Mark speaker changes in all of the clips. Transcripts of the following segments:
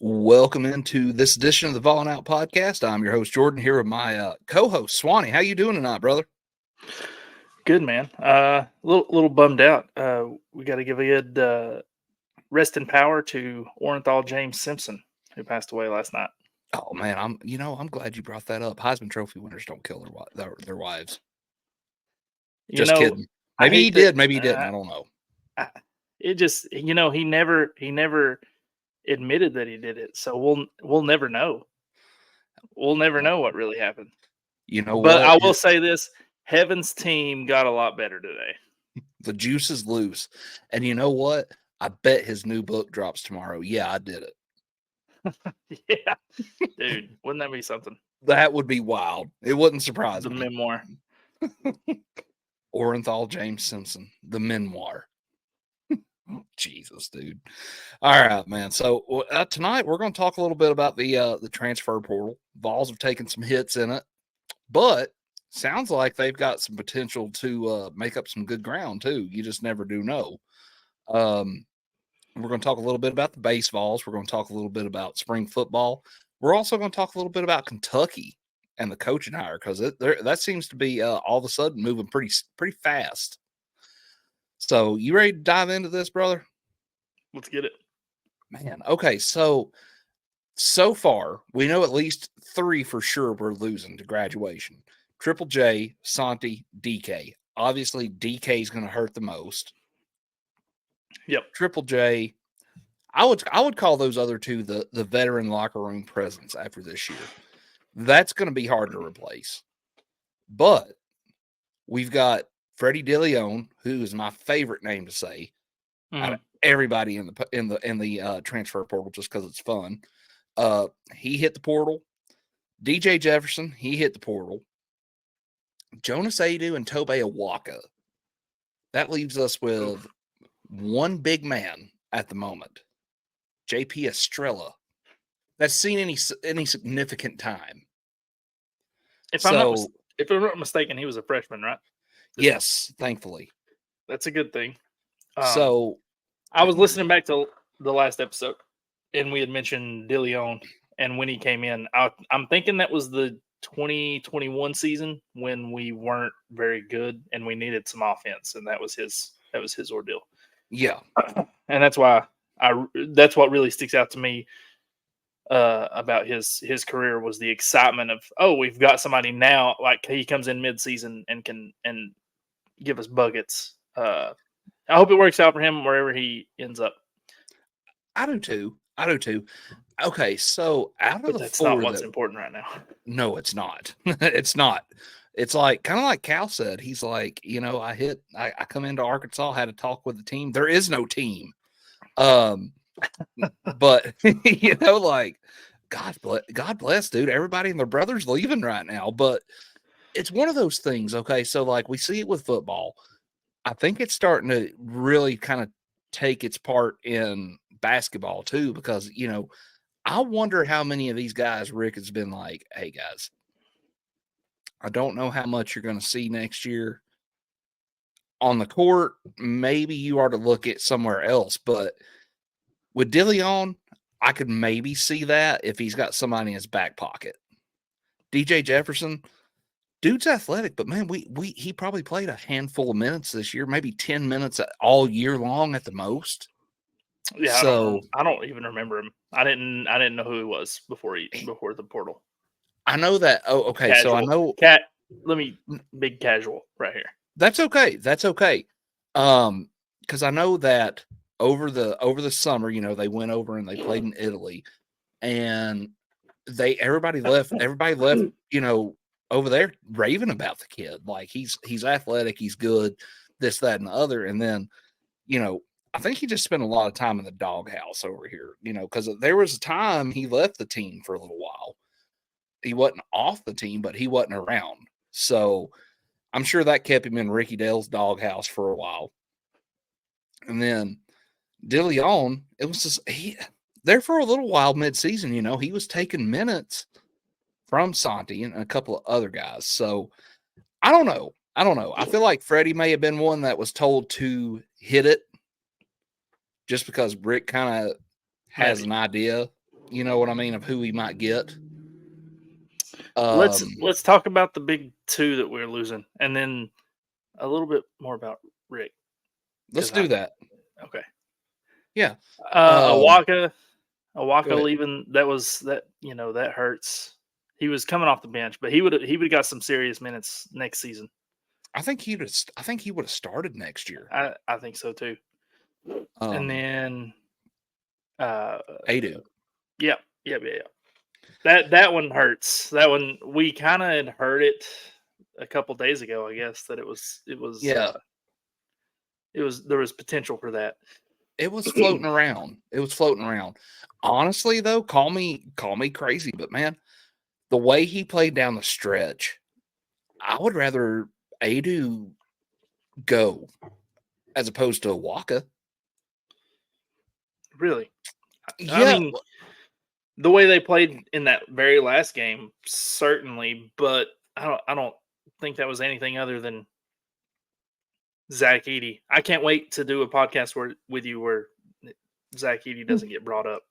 Speaker 1: Welcome into this edition of the Volling Out Podcast. I'm your host, Jordan, here with my co-host, Swanny. How you doing tonight, brother?
Speaker 2: Good, man. Little bummed out. We got to give a good rest in power to Orenthal James Simpson, who passed away last night.
Speaker 1: Oh man, I'm glad you brought that up. Heisman Trophy winners don't kill their wives. Just kidding. Maybe he did, maybe he didn't. I don't know.
Speaker 2: He never admitted that he did it, so we'll never know. We'll never know what really happened. But I will say this: Heaven's team got a lot better today.
Speaker 1: The juice is loose, and you know what? I bet his new book drops tomorrow. Yeah, I did it.
Speaker 2: Yeah, dude, wouldn't that be something?
Speaker 1: That would be wild. It wouldn't surprise me.
Speaker 2: The memoir.
Speaker 1: Orenthal James Simpson, the memoir. Jesus, dude. All right, man. So tonight we're going to talk a little bit about the transfer portal. Vols have taken some hits in it, but sounds like they've got some potential to make up some good ground too. You just never do know. We're going to talk a little bit about the Basevols. We're going to talk a little bit about spring football. We're also going to talk a little bit about Kentucky and the coaching hire because that seems to be all of a sudden moving pretty fast. So you ready to dive into this, brother?
Speaker 2: Let's get it.
Speaker 1: Man, okay. So far, we know at least 3 for sure we're losing to graduation. Triple J, Santi, DK. Obviously, DK is going to hurt the most.
Speaker 2: Yep.
Speaker 1: Triple J, I would call those other two the veteran locker room presence after this year. That's going to be hard to replace. But we've got Freddie DeLeon, who is my favorite name to say out of everybody in the transfer portal, just because it's fun. He hit the portal. DJ Jefferson, he hit the portal. Jonas Adu and Tobe Awaka. That leaves us with one big man at the moment, JP Estrella. That's seen any significant time.
Speaker 2: If I'm not mistaken, he was a freshman, right?
Speaker 1: Yes, thankfully.
Speaker 2: That's a good thing.
Speaker 1: So
Speaker 2: I was listening back to the last episode, and we had mentioned DeLeon, and when he came in, I'm thinking that was the 2021 season when we weren't very good and we needed some offense, and that was his ordeal.
Speaker 1: Yeah,
Speaker 2: and that's why that's what really sticks out to me about his career was the excitement of, oh, we've got somebody now, like he comes in mid-season and can give us buckets. I hope it works out for him wherever he ends up.
Speaker 1: I do too. Okay, so
Speaker 2: that's not what's important right now.
Speaker 1: No, it's not. It's not. It's like kind of like Cal said. He's like, I come into Arkansas, had a talk with the team. There is no team. But like God bless, dude. Everybody and their brother's leaving right now. But it's one of those things. Okay, so like we see it with football. I think it's starting to really kind of take its part in basketball too, because I wonder how many of these guys Rick has been like, hey guys, I don't know how much you're going to see next year on the court. Maybe you are to look at somewhere else. But with DeLeon, I could maybe see that if he's got somebody in his back pocket. DJ Jefferson, dude's athletic, but man, he probably played a handful of minutes this year, maybe 10 minutes all year long at the most.
Speaker 2: Yeah, so I don't even remember him. I didn't know who he was before the portal.
Speaker 1: I know that. Oh, okay.
Speaker 2: Casual.
Speaker 1: So I know.
Speaker 2: Big casual right here.
Speaker 1: That's okay. Because I know that over the summer, they went over and they played in Italy, and everybody left. Over there raving about the kid. Like he's athletic, he's good, this, that, and the other. And then, I think he just spent a lot of time in the doghouse over here, because there was a time he left the team for a little while. He wasn't off the team, but he wasn't around. So I'm sure that kept him in Ricky Dale's doghouse for a while. And then DeLeon, it was just there for a little while mid-season, he was taking minutes from Santi and a couple of other guys. So I don't know. I feel like Freddie may have been one that was told to hit it just because Rick kind of has an idea. You know what I mean, of who we might get.
Speaker 2: Let's talk about the big two that we're losing, and then a little bit more about Rick.
Speaker 1: Let's do that.
Speaker 2: Okay.
Speaker 1: Yeah.
Speaker 2: Awaka
Speaker 1: Go ahead.
Speaker 2: leaving, that hurts. He was coming off the bench, but he would have got some serious minutes next season.
Speaker 1: I think he would have started next year.
Speaker 2: I think so too. And then
Speaker 1: Adu.
Speaker 2: Yeah. That one hurts. That one we kind of had heard it a couple days ago, I guess, that it was
Speaker 1: Yeah.
Speaker 2: There was potential for that.
Speaker 1: It was floating around. Honestly, though, call me crazy, but man, the way he played down the stretch, I would rather Adu go as opposed to Awaka.
Speaker 2: Really?
Speaker 1: Yeah.
Speaker 2: I mean, the way they played in that very last game, certainly, but I don't think that was anything other than Zach Edey. I can't wait to do a podcast with you where Zach Edey doesn't get brought up.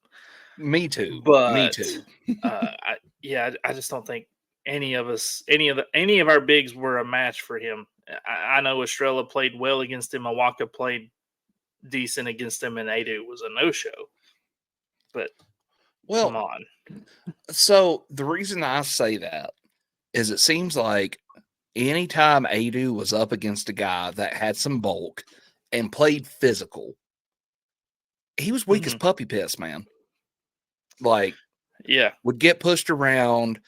Speaker 1: Me too.
Speaker 2: But
Speaker 1: Me too.
Speaker 2: I just don't think any of our bigs were a match for him. I know Estrella played well against him. Awaka played decent against him, and Adu was a no-show. But come on.
Speaker 1: So the reason I say that is it seems like anytime Adu was up against a guy that had some bulk and played physical, he was weak as puppy piss, man. Like,
Speaker 2: yeah,
Speaker 1: would get pushed around,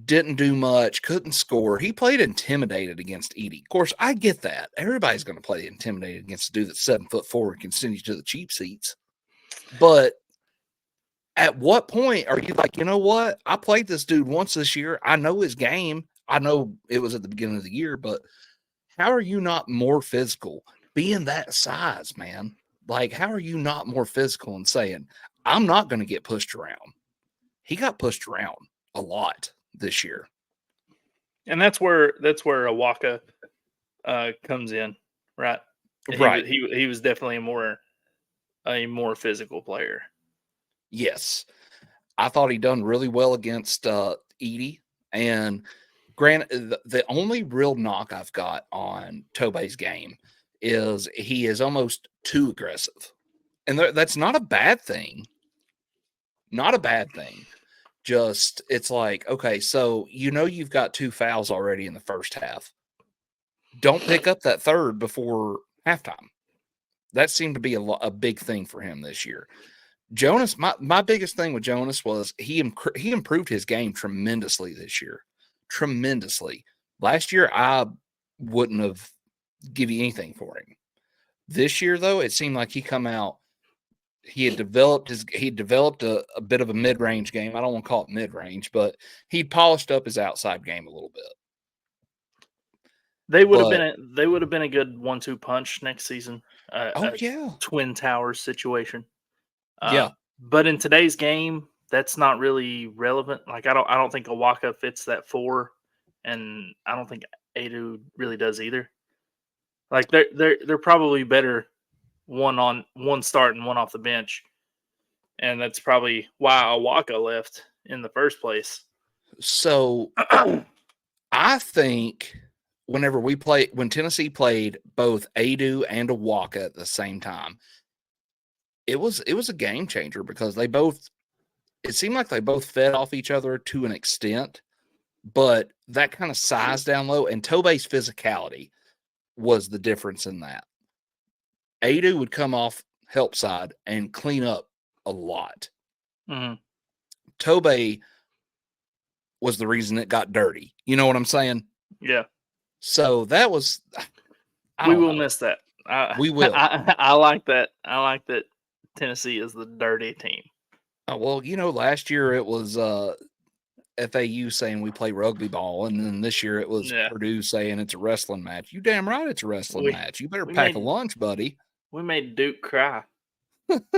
Speaker 1: didn't do much, couldn't score. He played intimidated against Edey. Of course, I get that. Everybody's going to play intimidated against a dude that's 7'4" and can send you to the cheap seats. But at what point are you like, you know what? I played this dude once this year. I know his game. I know it was at the beginning of the year, but how are you not more physical being that size, man? Like, how are you not more physical and saying, I'm not going to get pushed around? He got pushed around a lot this year.
Speaker 2: And that's where Awaka comes in, right?
Speaker 1: Right.
Speaker 2: He was definitely a more physical player.
Speaker 1: Yes. I thought he done really well against Edey. And granted, the only real knock I've got on Tobey's game is he is almost too aggressive. And that's not a bad thing. Not a bad thing. Just, it's like, okay, so you've got 2 fouls already in the first half. Don't pick up that third before halftime. That seemed to be a big thing for him this year. Jonas, my biggest thing with Jonas was he improved his game tremendously this year. Tremendously. Last year, I wouldn't have give you anything for him. This year, though, it seemed like he come out. He had developed a bit of a mid-range game. I don't want to call it mid-range, but he polished up his outside game a little bit.
Speaker 2: They would have been a good 1-2 punch next season.
Speaker 1: Yeah.
Speaker 2: Twin Towers situation.
Speaker 1: Yeah.
Speaker 2: But in today's game, that's not really relevant. Like I don't think Awaka fits that 4, and I don't think Adu really does either. Like they're probably better one start and one off the bench, and that's probably why Awaka left in the first place.
Speaker 1: So I think when Tennessee played both Adu and Awaka at the same time, it was a game changer because it seemed like they both fed off each other to an extent, but that kind of size down low and Tobey's physicality was the difference in that. Adu would come off help side and clean up a lot.
Speaker 2: Mm-hmm.
Speaker 1: Tobey was the reason it got dirty. You know what I'm saying?
Speaker 2: Yeah.
Speaker 1: So that was.
Speaker 2: We will miss that.
Speaker 1: We will.
Speaker 2: I like that. I like that Tennessee is the dirty team.
Speaker 1: Oh, well, last year it was FAU saying we play rugby ball, and then this year it was Purdue saying it's a wrestling match. You damn right it's a wrestling match. You better pack a lunch, buddy.
Speaker 2: We made Duke cry. It's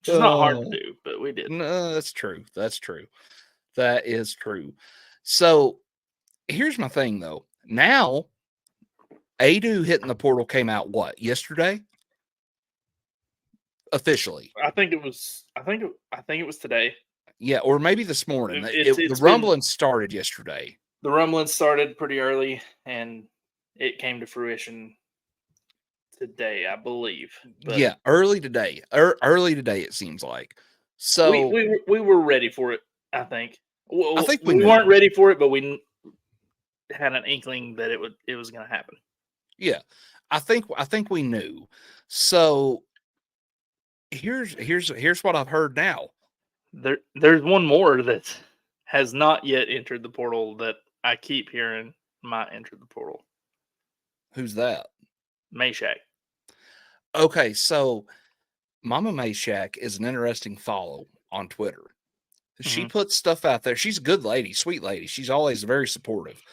Speaker 2: not hard to do, but we did.
Speaker 1: No, that's true. That's true. That is true. So here's my thing, though. Now, Adu hitting the portal came out yesterday? officially.
Speaker 2: I think it was. I think it was today.
Speaker 1: Yeah, or maybe this morning. The
Speaker 2: It's been
Speaker 1: rumbling started yesterday.
Speaker 2: the rumbling started pretty early, and it came to fruition today, I believe. But
Speaker 1: Yeah, early today. Early today, it seems like.
Speaker 2: we
Speaker 1: So
Speaker 2: we were ready for it. I think.
Speaker 1: I
Speaker 2: Well,
Speaker 1: think we
Speaker 2: we weren't
Speaker 1: knew.
Speaker 2: ready for it, but we had an inkling that it was going to happen.
Speaker 1: Yeah, I think we knew. So here's what I've heard now.
Speaker 2: There's one more that has not yet entered the portal that I keep hearing might enter the portal.
Speaker 1: Who's that?
Speaker 2: Meshack.
Speaker 1: Okay, so Mama Meshack is an interesting follow on Twitter. She
Speaker 2: Mhm.
Speaker 1: puts stuff out there. She's a good lady, sweet lady. She's always very supportive.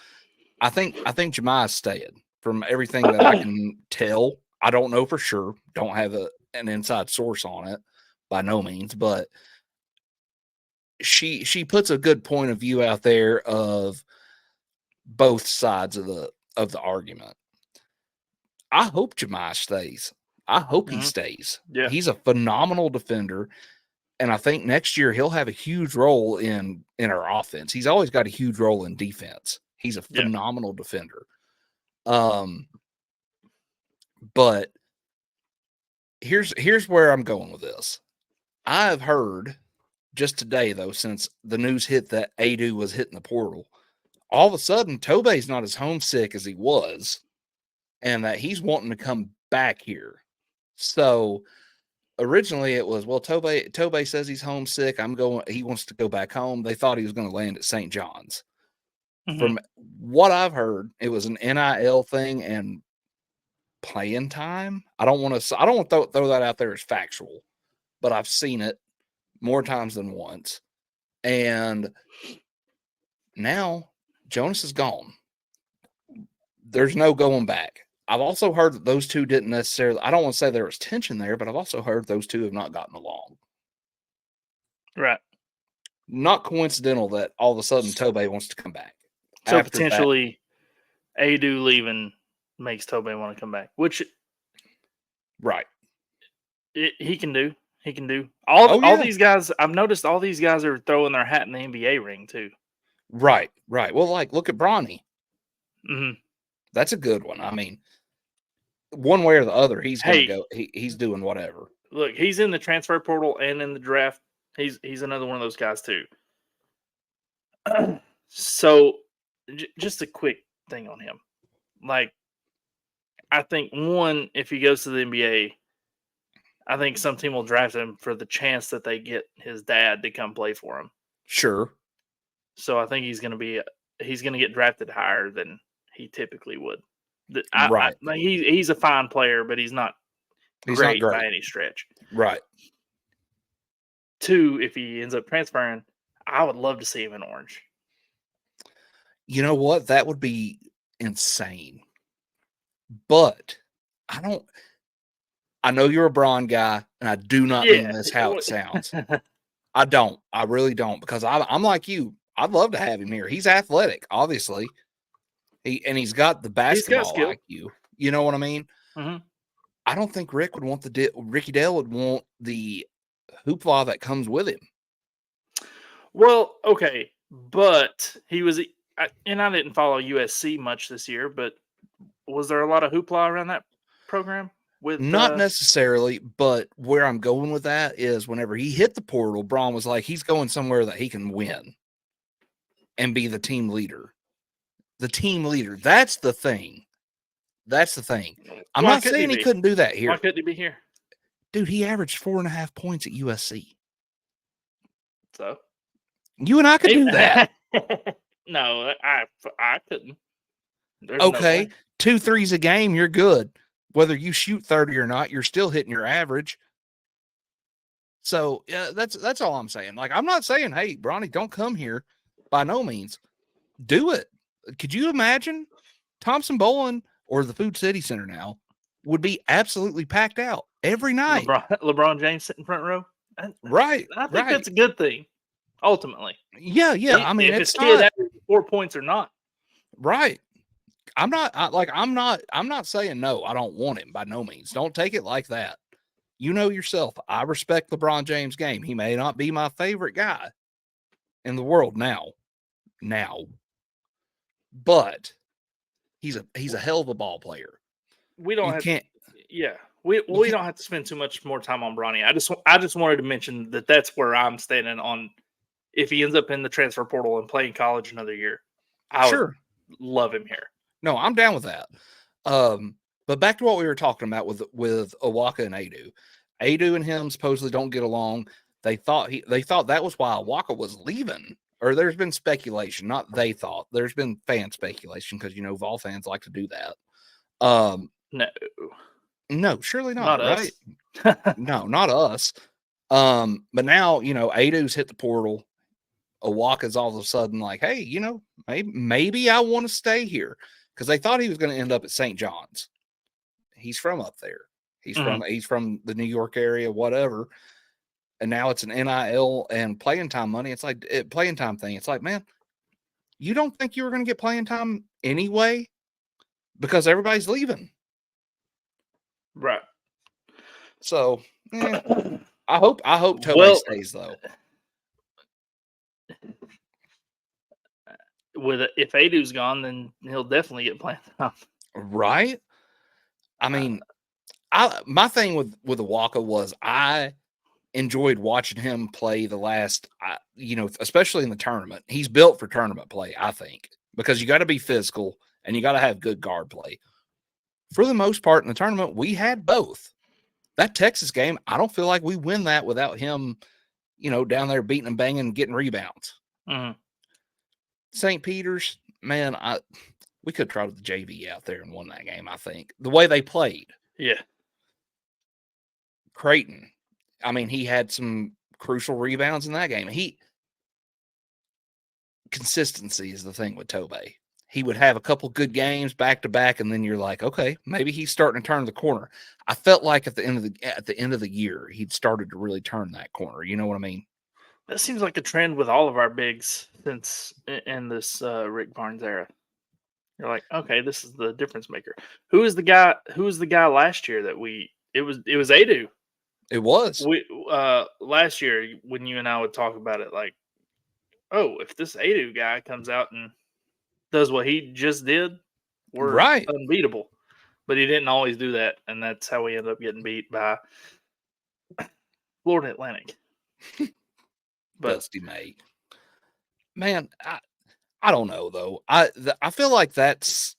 Speaker 1: I think Jemiah's staying from everything that I can tell. I don't know for sure. Don't have an inside source on it by no means, but she puts a good point of view out there of both sides of the argument. I hope Jemiah stays. I hope he
Speaker 2: Mhm.
Speaker 1: stays.
Speaker 2: Yeah.
Speaker 1: He's a phenomenal defender. And I think next year he'll have a huge role in our offense. He's always got a huge role in defense. He's a
Speaker 2: Yeah.
Speaker 1: phenomenal defender. But here's where I'm going with this. I've heard just today, though, since the news hit that Adu was hitting the portal, all of a sudden Tobey's not as homesick as he was, and that he's wanting to come back here. So originally it was, well, Tobey says he's homesick. He wants to go back home. They thought he was going to land at St. John's.
Speaker 2: Mhm.
Speaker 1: From what I've heard, it was an NIL thing and playing time. I don't want to throw that out there as factual, but I've seen it more times than once. And now Jonas is gone. There's no going back. I've also heard that those two didn't necessarily, I don't want to say there was tension there, but I've also heard those two have not gotten along.
Speaker 2: Right.
Speaker 1: Not coincidental that all of a sudden Tobey wants to come back.
Speaker 2: So
Speaker 1: After that,
Speaker 2: potentially Adu leaving makes Tobey want to come back, which
Speaker 1: right.
Speaker 2: he can do. He can do. All
Speaker 1: yeah.
Speaker 2: these guys, I've noticed all these guys are throwing their hat in the NBA ring too.
Speaker 1: Right. Well, like, look at Bronny.
Speaker 2: Mhm.
Speaker 1: That's a good one. I mean, one way or the other, he's going to
Speaker 2: Hey.
Speaker 1: go. He's doing whatever.
Speaker 2: Look, he's in the transfer portal and in the draft. He's another one of those guys too. So, just a quick thing on him. Like, I think one, if he goes to the NBA, I think some team will draft him for the chance that they get his dad to come play for him.
Speaker 1: Sure.
Speaker 2: So I think he's going to get drafted higher than he typically would.
Speaker 1: Right.
Speaker 2: He's a fine player, but he's not great by any stretch.
Speaker 1: Right.
Speaker 2: Two, if he ends up transferring, I would love to see him in orange.
Speaker 1: You know what? That would be insane. But I know you're a Braun guy, and I do not mean this how it sounds. I don't. I really don't, because I'm like you. I'd love to have him here. He's athletic, obviously. He's got the basketball IQ. You know what I mean?
Speaker 2: Mm-hmm.
Speaker 1: I don't think Ricky Dale would want the hoopla that comes with him.
Speaker 2: Well, okay, but he was, and I didn't follow USC much this year, but was there a lot of hoopla around that program?
Speaker 1: Not necessarily, but where I'm going with that is whenever he hit the portal, Braun was like, he's going somewhere that he can win and be the team leader. The team leader. That's the thing. I'm not saying he couldn't do that here.
Speaker 2: Why couldn't he be here?
Speaker 1: Dude, he averaged 4.5 points at USC.
Speaker 2: So?
Speaker 1: You and I could do that.
Speaker 2: No, I couldn't. There's
Speaker 1: okay,
Speaker 2: no
Speaker 1: 2 threes a game, you're good. Whether you shoot 30 or not, you're still hitting your average. So yeah, that's all I'm saying. Like, I'm not saying, hey, Bronny, don't come here. By no means. Do it. Could you imagine Thompson Bowling or the Food City Center now would be absolutely packed out every night?
Speaker 2: LeBron James sitting front row?
Speaker 1: Right.
Speaker 2: I think that's a good thing, ultimately.
Speaker 1: Yeah. I mean,
Speaker 2: if his kid averages 4 points or not.
Speaker 1: Right. I'm not saying no, I don't want him by no means. Don't take it like that. You know yourself, I respect LeBron James' game. He may not be my favorite guy in the world now, but he's a hell of a ball player.
Speaker 2: We don't
Speaker 1: You
Speaker 2: have,
Speaker 1: can't.
Speaker 2: we
Speaker 1: You can't
Speaker 2: don't have to spend too much more time on Bronny. I just wanted to mention that that's where I'm standing on. If he ends up in the transfer portal and playing college another year, I would
Speaker 1: sure.
Speaker 2: love him here.
Speaker 1: No, I'm down with that. But back to what we were talking about with Awaka and Adu. Adu and him supposedly don't get along. They thought that was why Awaka was leaving. Or there's been speculation, not they thought. There's been fan speculation because Vol fans like to do that. No, surely not, right? No, not us. But now, Adu's hit the portal. Awaka's all of a sudden like, hey, maybe I want to stay here. Because they thought he was going to end up at St. John's. He's from up there. He's from the New York area, whatever. And now it's an NIL and playing time money. It's like playing time thing. It's like, man, you don't think you were going to get playing time anyway? Because everybody's leaving.
Speaker 2: Right.
Speaker 1: So I hope Tobey stays though.
Speaker 2: If Adu's gone, then he'll definitely get playing time.
Speaker 1: Right? I mean, my thing with Awaka was I enjoyed watching him play the last, especially in the tournament. He's built for tournament play, I think, because you got to be physical and you got to have good guard play. For the most part in the tournament, we had both. That Texas game, I don't feel like we win that without him, down there beating and banging and getting rebounds.
Speaker 2: Mm-hmm.
Speaker 1: St. Peter's, man, we could have trotted the JV out there and won that game, I think. The way they played.
Speaker 2: Yeah.
Speaker 1: Creighton, I mean, he had some crucial rebounds in that game. Consistency is the thing with Tobey. He would have a couple good games back to back, and then you're like, okay, maybe he's starting to turn the corner. I felt like at the end of the year, he'd started to really turn that corner. You know what I mean?
Speaker 2: That seems like a trend with all of our bigs since in this Rick Barnes era. You're like, okay, this is the difference maker. Who was the guy last year that it was Adu.
Speaker 1: It was.
Speaker 2: Last year when you and I would talk about it, like, oh, if this Adu guy comes out and does what he just did, we're unbeatable. But he didn't always do that, and that's how we ended up getting beat by Florida Atlantic.
Speaker 1: But Dusty May. Man, I don't know though. I feel like that's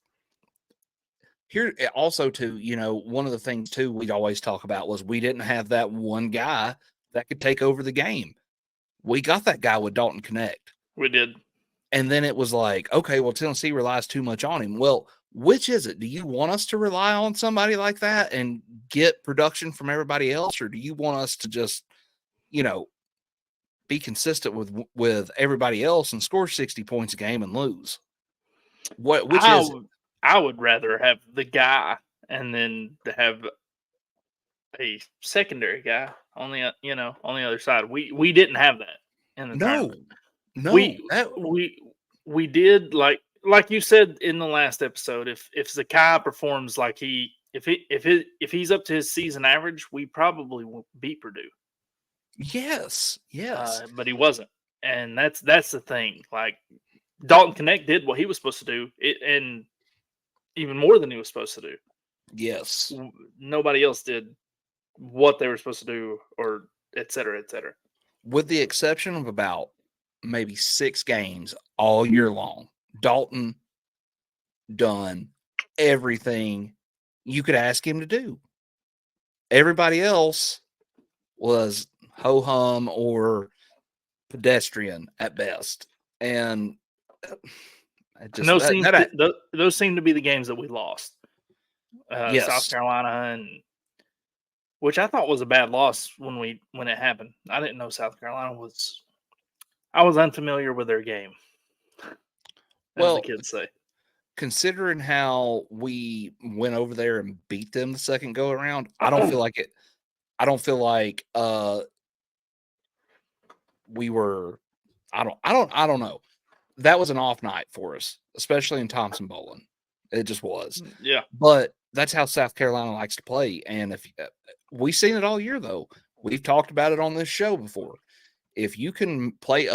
Speaker 1: here also too, one of the things too we'd always talk about was we didn't have that one guy that could take over the game. We got that guy with Dalton Connect.
Speaker 2: We did.
Speaker 1: And then it was like, okay, well, Tennessee relies too much on him. Well, which is it? Do you want us to rely on somebody like that and get production from everybody else? Or do you want us to just, be consistent with everybody else and score 60 points a game and lose? Which is it?
Speaker 2: I would rather have the guy and then to have a secondary guy on the on the other side. We didn't have that in the tournament.
Speaker 1: No,
Speaker 2: we did like you said in the last episode. If Zakai performs like if he's up to his season average, we probably won't beat Purdue.
Speaker 1: Yes.
Speaker 2: But he wasn't, and that's the thing. Like Dalton Connect did what he was supposed to do, and even more than he was supposed to do.
Speaker 1: Yes.
Speaker 2: Nobody else did what they were supposed to do, or et cetera, et cetera.
Speaker 1: With the exception of about maybe 6 games all year long, Dalton done everything you could ask him to do. Everybody else was ho-hum or pedestrian at best. And
Speaker 2: those seem to be the games that we lost.
Speaker 1: Yes.
Speaker 2: South Carolina, and which I thought was a bad loss when it happened. I didn't know South Carolina was. I was unfamiliar with their game. As the kids say.
Speaker 1: Considering how we went over there and beat them the second go around, I don't feel like it. I don't feel like we were. I don't know. That was an off night for us, especially in Thompson Bowling. It just was.
Speaker 2: Yeah.
Speaker 1: But that's how South Carolina likes to play. And if we've seen it all year, though. We've talked about it on this show before. If you can play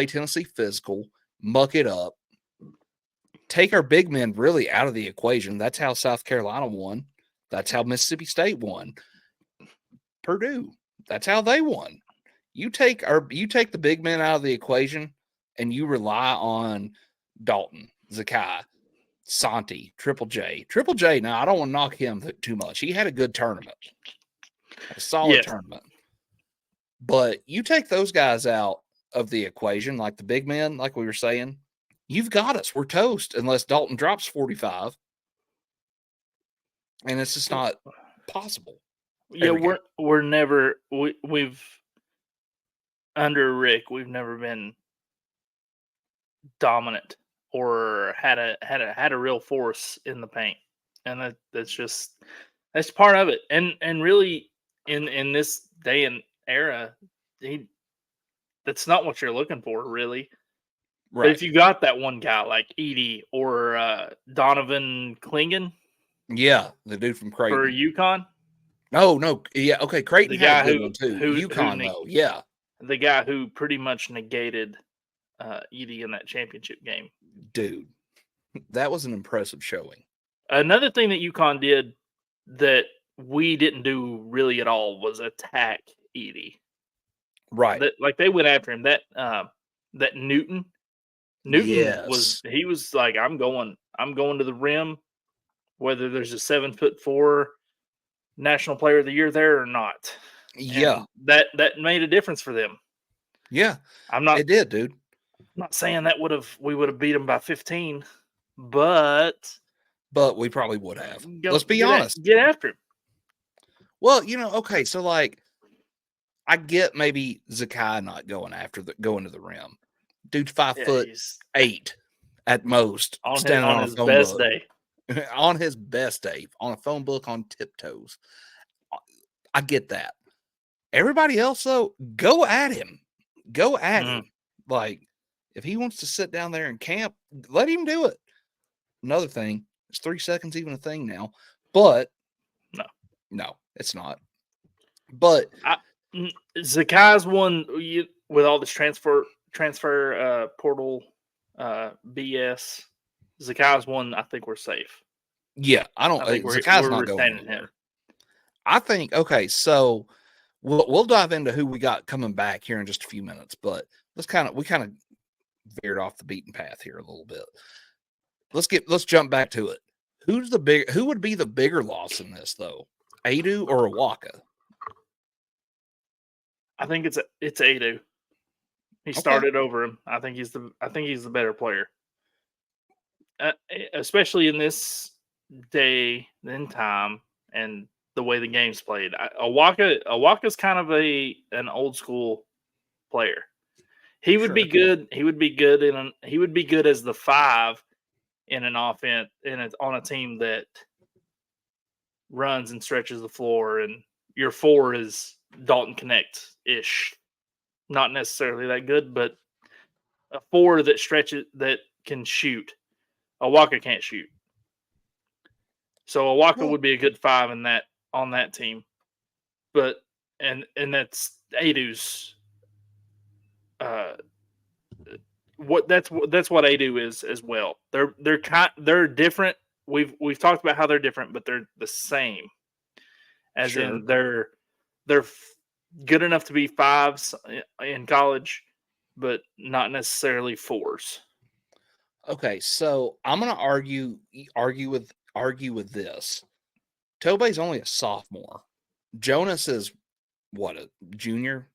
Speaker 1: Tennessee physical, muck it up, take our big men really out of the equation. That's how South Carolina won. That's how Mississippi State won. Purdue, that's how they won. You take the big men out of the equation, and you rely on Dalton, Zakai, Santi, Triple J. Triple J, now I don't want to knock him too much. He had a good tournament, a solid tournament. But you take those guys out of the equation, like the big men, like we were saying, you've got us. We're toast unless Dalton drops 45. And it's just not possible.
Speaker 2: Yeah, we've under Rick, we've never been dominant or had a real force in the paint, and that's part of it. And really, in this day and era, that's not what you're looking for, really. Right. But if you got that one guy like Edey or Donovan Clingan,
Speaker 1: yeah, the dude from Creighton
Speaker 2: for UConn.
Speaker 1: No, yeah, okay. Creighton
Speaker 2: the guy
Speaker 1: had a good one too. UConn, though, yeah,
Speaker 2: the guy who pretty much negated Edey in that championship game.
Speaker 1: Dude, that was an impressive showing.
Speaker 2: Another thing that UConn did that we didn't do really at all was attack Edey.
Speaker 1: Right,
Speaker 2: they went after him. That Newton was like, I'm going to the rim, whether there's a 7'4" National Player of the Year there or not.
Speaker 1: Yeah,
Speaker 2: and that made a difference for them.
Speaker 1: Yeah, it did, dude.
Speaker 2: I'm not saying that we would have beat them by 15, but
Speaker 1: we probably would have. Let's be honest.
Speaker 2: Get after him.
Speaker 1: Well, okay, so like, I get maybe Zakai not going to the rim. Dude's 5'8" at most,
Speaker 2: standing on his best day.
Speaker 1: On his best day, on a phone book on tiptoes. I get that. Everybody else, though, go at him. Go at him. Like, if he wants to sit down there and camp, let him do it. Another thing, is 3 seconds even a thing now? But no, it's not. But
Speaker 2: Zakai's one with all this transfer portal BS. Zakai's one, I think we're safe.
Speaker 1: Yeah, I don't think Zakai's not going anywhere. I think, okay, so we'll dive into who we got coming back here in just a few minutes, but we kind of veered off the beaten path here a little bit. Let's jump back to it. Who would be the bigger loss in this, though? Adu or Awaka?
Speaker 2: I think it's Adu. He started over him. I think he's the better player. Especially in this day and time and the way the game's played. Awaka's kind of an old school player. He would be good. He would be good as the 5 in an offense on a team that runs and stretches the floor, and your 4 is Dalton Connect-ish. Not necessarily that good, but a 4 that stretches, that can shoot. Awaka can't shoot. So Awaka would be a good 5 on that team. But and that's Adu's that's what Adu is as well. They're different. We've talked about how they're different, but they're the same. As in they're good enough to be 5s in college, but not necessarily 4s.
Speaker 1: Okay, so I'm going to argue with this. Tobey's only a sophomore. Jonas is what, a junior?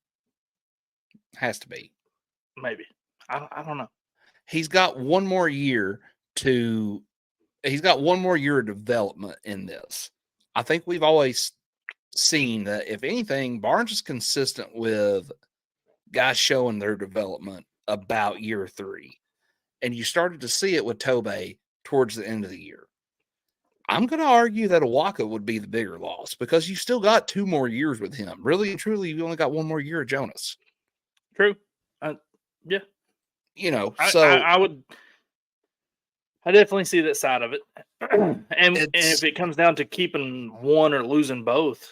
Speaker 1: Has to be.
Speaker 2: Maybe. I don't know.
Speaker 1: He's got one more year of development in this. I think we've always seen that, if anything, Barnes is consistent with guys showing their development about year 3. And you started to see it with Tobey towards the end of the year. I'm going to argue that Awaka would be the bigger loss because you still got 2 more years with him. Really and truly, you only got 1 more year of Jonas.
Speaker 2: True. Yeah. I definitely see that side of it. And if it comes down to keeping one or losing both,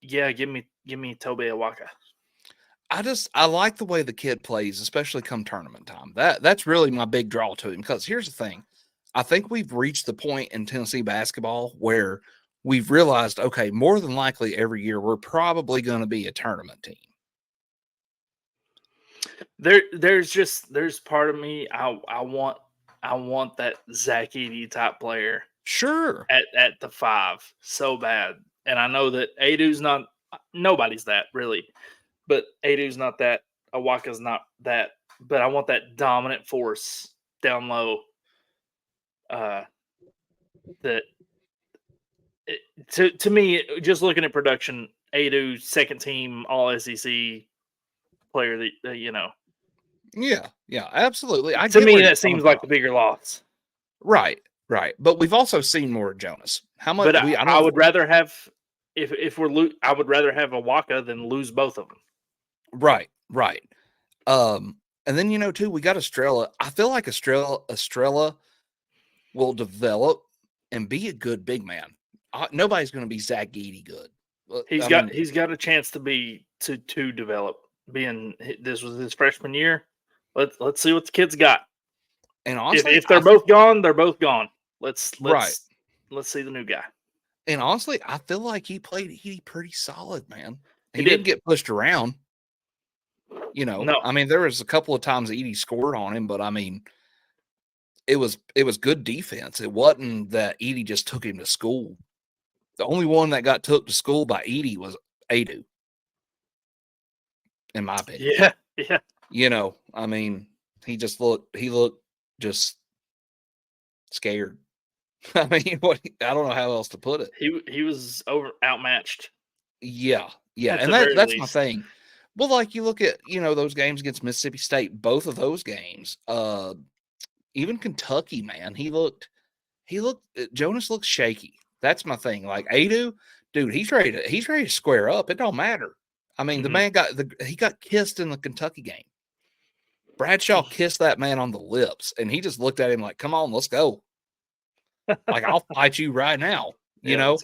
Speaker 2: yeah, give me Tobe Awaka.
Speaker 1: I like the way the kid plays, especially come tournament time. That's really my big draw to him. Because here's the thing, I think we've reached the point in Tennessee basketball where we've realized, okay, more than likely every year we're probably going to be a tournament team.
Speaker 2: There's part of me I want that Zach Edey type player
Speaker 1: Sure.
Speaker 2: at the 5 so bad. And I know that Adu's not, nobody's that really, but Adu's not that, Awaka's not that, but I want that dominant force down low. That to me, just looking at production, Adu second team All SEC player that
Speaker 1: Yeah, absolutely. I
Speaker 2: to
Speaker 1: get
Speaker 2: me
Speaker 1: where you're
Speaker 2: that
Speaker 1: coming
Speaker 2: seems like the
Speaker 1: from.
Speaker 2: bigger loss.
Speaker 1: Right. But we've also seen more of Jonas. How much
Speaker 2: But
Speaker 1: I
Speaker 2: I
Speaker 1: don't
Speaker 2: would rather have if I would rather have Awaka than lose both of them.
Speaker 1: Right. And then too, we got Estrella. I feel like Estrella will develop and be a good big man. Nobody's going to be Zach Edey good.
Speaker 2: He's got a chance to develop. Being this was his freshman year, let's see what the kid's got.
Speaker 1: And honestly,
Speaker 2: if they're both gone, they're both gone. Let's see the new guy.
Speaker 1: And honestly, I feel like he played Edey pretty solid, man. He
Speaker 2: did.
Speaker 1: didn't get pushed around.
Speaker 2: No.
Speaker 1: I mean, there was a couple of times Edey scored on him, but I mean, it was good defense. It wasn't that Edey just took him to school. The only one that got took to school by Edey was Adu, in my opinion.
Speaker 2: Yeah.
Speaker 1: I mean, he looked just scared. I mean, I don't know how else to put it.
Speaker 2: He was outmatched.
Speaker 1: Yeah, and that's my thing. Well, like you look at those games against Mississippi State, both of those games, even Kentucky, man, Jonas looks shaky. That's my thing. Like Adu, dude, he's ready to square up. It don't matter. I mean, the man got kissed in the Kentucky game. Bradshaw kissed that man on the lips, and he just looked at him like, "Come on, let's go." Like, I'll fight you right now. Yeah.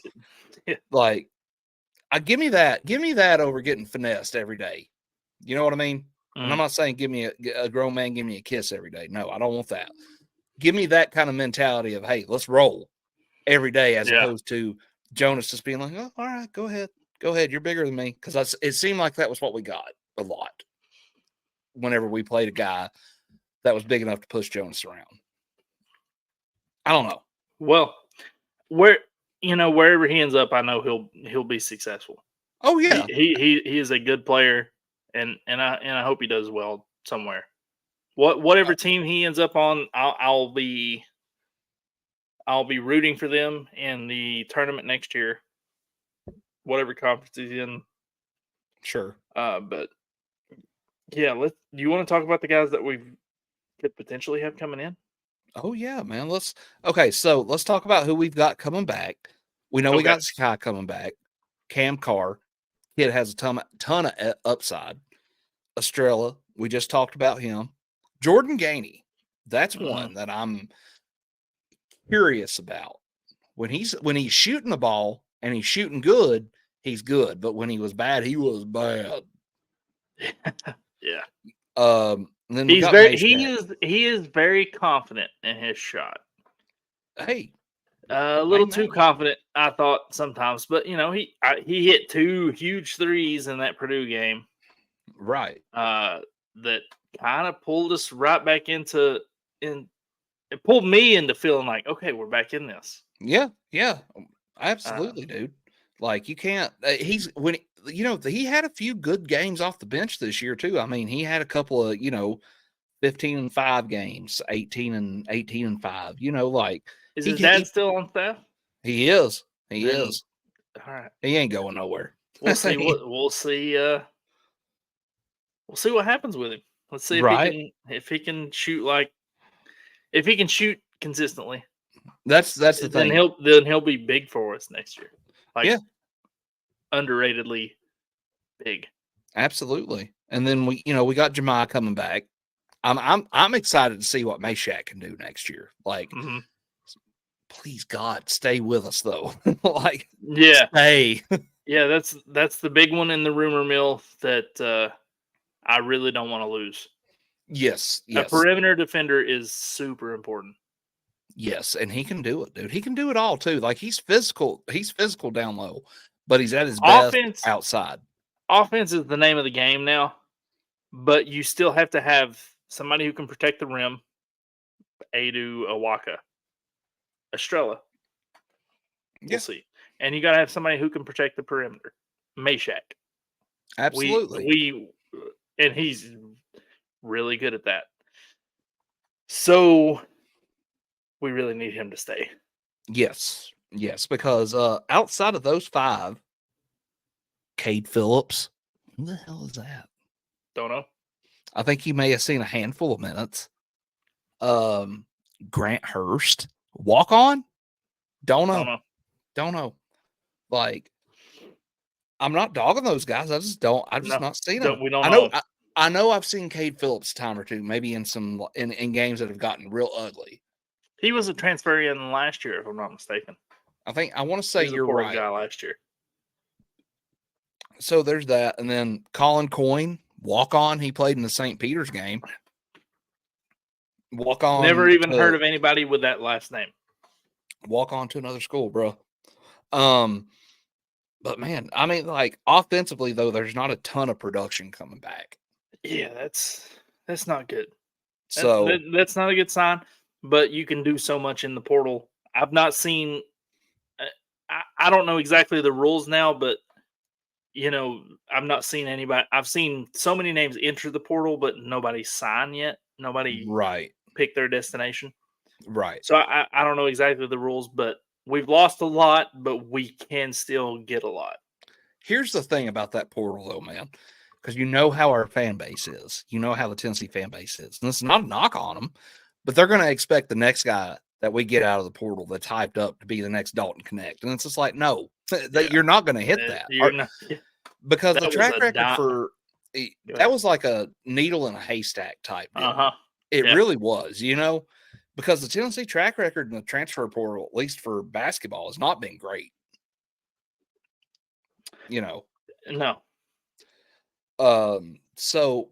Speaker 1: Like, give me that over getting finessed every day. You know what I mean? And I'm not saying give me a grown man, give me a kiss every day. No, I don't want that. Give me that kind of mentality of, hey, let's roll every day, as opposed to Jonas just being like, oh, all right, go ahead. You're bigger than me. Because it seemed like that was what we got a lot whenever we played a guy that was big enough to push Jonas around. I don't know.
Speaker 2: Well, wherever he ends up, I know he'll be successful.
Speaker 1: Oh yeah,
Speaker 2: he is a good player, and I hope he does well somewhere. Whatever team he ends up on, I'll be rooting for them in the tournament next year. Whatever conference he's in.
Speaker 1: Sure.
Speaker 2: But yeah, do you want to talk about the guys that we could potentially have coming in?
Speaker 1: Oh yeah, man. Let's talk about who we've got coming back. We know we got Sky coming back. Cam Carr, kid has a ton of upside. Estrella, we just talked about him. Jordan Gainey, that's one that I'm curious about. When he's shooting the ball and he's shooting good, he's good. But when he was bad, he was bad.
Speaker 2: Yeah.
Speaker 1: And then
Speaker 2: he is very confident in his shot.
Speaker 1: Hey,
Speaker 2: a little too confident, I thought sometimes. But he hit 2 huge threes in that Purdue game,
Speaker 1: right?
Speaker 2: That kind of pulled us right back into it pulled me into feeling like, okay, we're back in this.
Speaker 1: Yeah, absolutely, dude. Like you can't. He had a few good games off the bench this year too. I mean, he had a couple of 15-5 games, 18-5. Like,
Speaker 2: is his dad still on staff?
Speaker 1: He is. He is.
Speaker 2: All right.
Speaker 1: He ain't going nowhere.
Speaker 2: We'll see. We'll see. We'll see what happens with him. Let's see if he can shoot if he can shoot consistently.
Speaker 1: That's the thing.
Speaker 2: Then he'll be big for us next year. Underratedly big.
Speaker 1: Absolutely. And then we got Jemiah coming back. I'm excited to see what Meshack can do next year. Like, please God, stay with us though. Stay.
Speaker 2: Yeah, that's the big one in the rumor mill that I really don't want to lose.
Speaker 1: Yes,
Speaker 2: A
Speaker 1: yes,
Speaker 2: perimeter defender is super important.
Speaker 1: yes, and he can do it, dude. He can do it all too. Like he's physical. He's physical down low, but he's at his best
Speaker 2: Offense,
Speaker 1: outside.
Speaker 2: offense is the name of the game now, but you still have to have somebody who can protect the rim. Adu, Awaka, Estrella. We'll
Speaker 1: Yeah,
Speaker 2: see. And you got to have somebody who can protect the perimeter. Meshack. We
Speaker 1: absolutely.
Speaker 2: we and he's really good at that. So we really need him to stay.
Speaker 1: Yes, yes, because outside of those five, Cade Phillips, who the hell is that?
Speaker 2: Don't know.
Speaker 1: I think he may have seen a handful of minutes. Um, Grant Hurst, walk on. Don't
Speaker 2: Don't
Speaker 1: know.
Speaker 2: know.
Speaker 1: Don't know. Like I'm not dogging those guys. I just don't. I've just
Speaker 2: No.
Speaker 1: not seen them.
Speaker 2: Don't, we don't
Speaker 1: I know.
Speaker 2: know.
Speaker 1: I know. I've seen Cade Phillips a time or two, maybe in some in games that have gotten real ugly.
Speaker 2: He was a transfer in last year, if I'm not mistaken.
Speaker 1: I want to
Speaker 2: He
Speaker 1: say
Speaker 2: was a
Speaker 1: you're
Speaker 2: portal
Speaker 1: right.
Speaker 2: guy last year.
Speaker 1: So there's that, and then Colin Coyne, walk on. He played in the St. Peter's game. Walk
Speaker 2: Never
Speaker 1: on
Speaker 2: even
Speaker 1: to
Speaker 2: heard of anybody with that last name.
Speaker 1: walk on to another school, bro. But man, I mean, like offensively though, there's not a ton of production coming back.
Speaker 2: Yeah, that's not good.
Speaker 1: So
Speaker 2: That's not a good sign. But you can do so much in the portal. I've not seen. I don't know exactly the rules now, but I've not seen anybody. I've seen so many names enter the portal, but nobody signed yet. Nobody
Speaker 1: right,
Speaker 2: picked their destination.
Speaker 1: right.
Speaker 2: So I don't know exactly the rules, but we've lost a lot, but we can still get a lot.
Speaker 1: Here's the thing about that portal though, man, because you know how our fan base is. You know how the Tennessee fan base is. And it's not a knock on them, but they're going to expect the next guy that we get out of the portal that's hyped up to be the next Dalton Connect. And it's just like, no, that
Speaker 2: Yeah,
Speaker 1: you're not going to hit that.
Speaker 2: you're not.
Speaker 1: Because the
Speaker 2: That was
Speaker 1: track
Speaker 2: a
Speaker 1: record
Speaker 2: dime.
Speaker 1: for that was like a needle in a haystack type deal.
Speaker 2: Uh-huh.
Speaker 1: It
Speaker 2: Yeah.
Speaker 1: really was, because the Tennessee track record in the transfer portal, at least for basketball, has not been great.
Speaker 2: No.
Speaker 1: So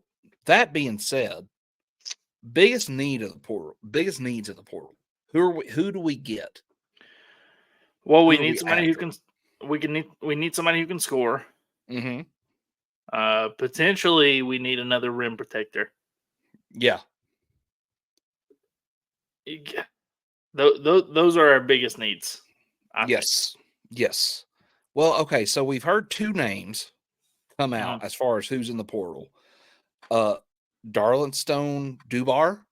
Speaker 1: that being said, biggest needs of the portal. Who do we get?
Speaker 2: Well, we
Speaker 1: Who are
Speaker 2: need
Speaker 1: we
Speaker 2: somebody who
Speaker 1: after?
Speaker 2: can. We need somebody who can score.
Speaker 1: Mm-hmm.
Speaker 2: Potentially, we need another rim protector.
Speaker 1: Yeah.
Speaker 2: Those are our biggest needs. I think.
Speaker 1: Yes. Well, okay. So we've heard two names come out
Speaker 2: Mhm.
Speaker 1: as far as who's in the portal. Darlingstone Dubar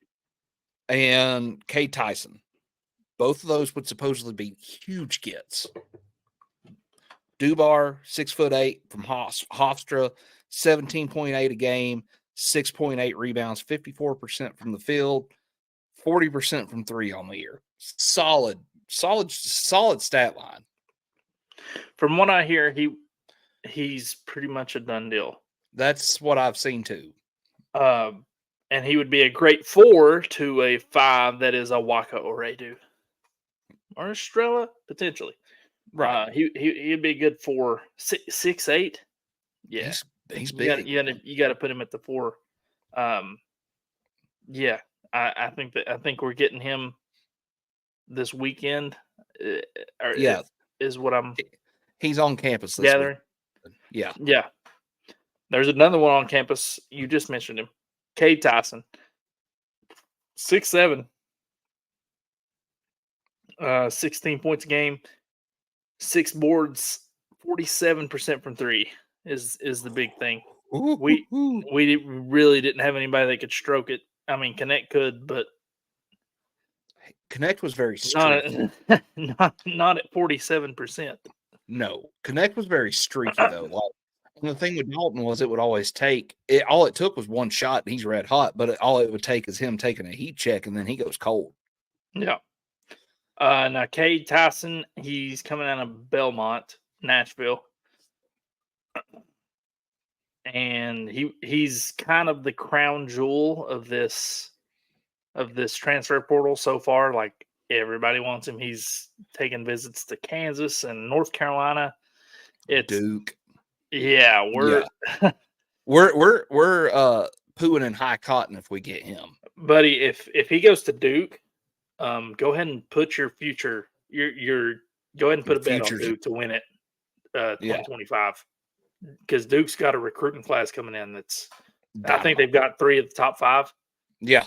Speaker 1: and Kay Tyson. Both of those would supposedly be huge gets. Dubar, 6'8" from Hofstra, 17.8 a game, 6.8 rebounds, 54% from the field, 40% from three on the year. Solid stat line.
Speaker 2: From what I hear, he's pretty much a done deal.
Speaker 1: That's what I've seen too.
Speaker 2: And he would be a great 4 to a 5 that is a Waka or Adu. Or Estrella, potentially.
Speaker 1: Right.
Speaker 2: He'd be good for 6'8". Yeah.
Speaker 1: He's big.
Speaker 2: You gotta put him at the 4. Yeah. I think we're getting him this weekend.
Speaker 1: Yeah.
Speaker 2: Is what I'm
Speaker 1: He's on campus this
Speaker 2: gathering.
Speaker 1: week. Yeah.
Speaker 2: Yeah. There's another one on campus. You just mentioned him. Cade Tyson. 6'7". 16 points a game, 6 boards, 47% from 3 is the big thing. We really didn't have anybody that could stroke it. I mean, Connect could, but
Speaker 1: Connect was very streaky.
Speaker 2: Not at 47%.
Speaker 1: No, Connect was very streaky though. Like, and the thing with Dalton was it would always take it. All it took was one shot, and he's red hot. But all it would take is him taking a heat check, and then he goes cold.
Speaker 2: Yeah. Now Cade Tyson, he's coming out of Belmont, Nashville, and he's kind of the crown jewel of this transfer portal so far. Like everybody wants him. He's taking visits to Kansas and North Carolina. It's
Speaker 1: Duke.
Speaker 2: yeah,
Speaker 1: Yeah. We're pooing in high cotton if we get him.
Speaker 2: buddy. If he goes to Duke, go ahead and put your future. Your go ahead and put
Speaker 1: The
Speaker 2: a bet on
Speaker 1: futures.
Speaker 2: Duke to win it.
Speaker 1: Yeah.
Speaker 2: 2025, because Duke's got a recruiting class coming in. I think
Speaker 1: Dynamite.
Speaker 2: they've got 3 of the top 5.
Speaker 1: Yeah.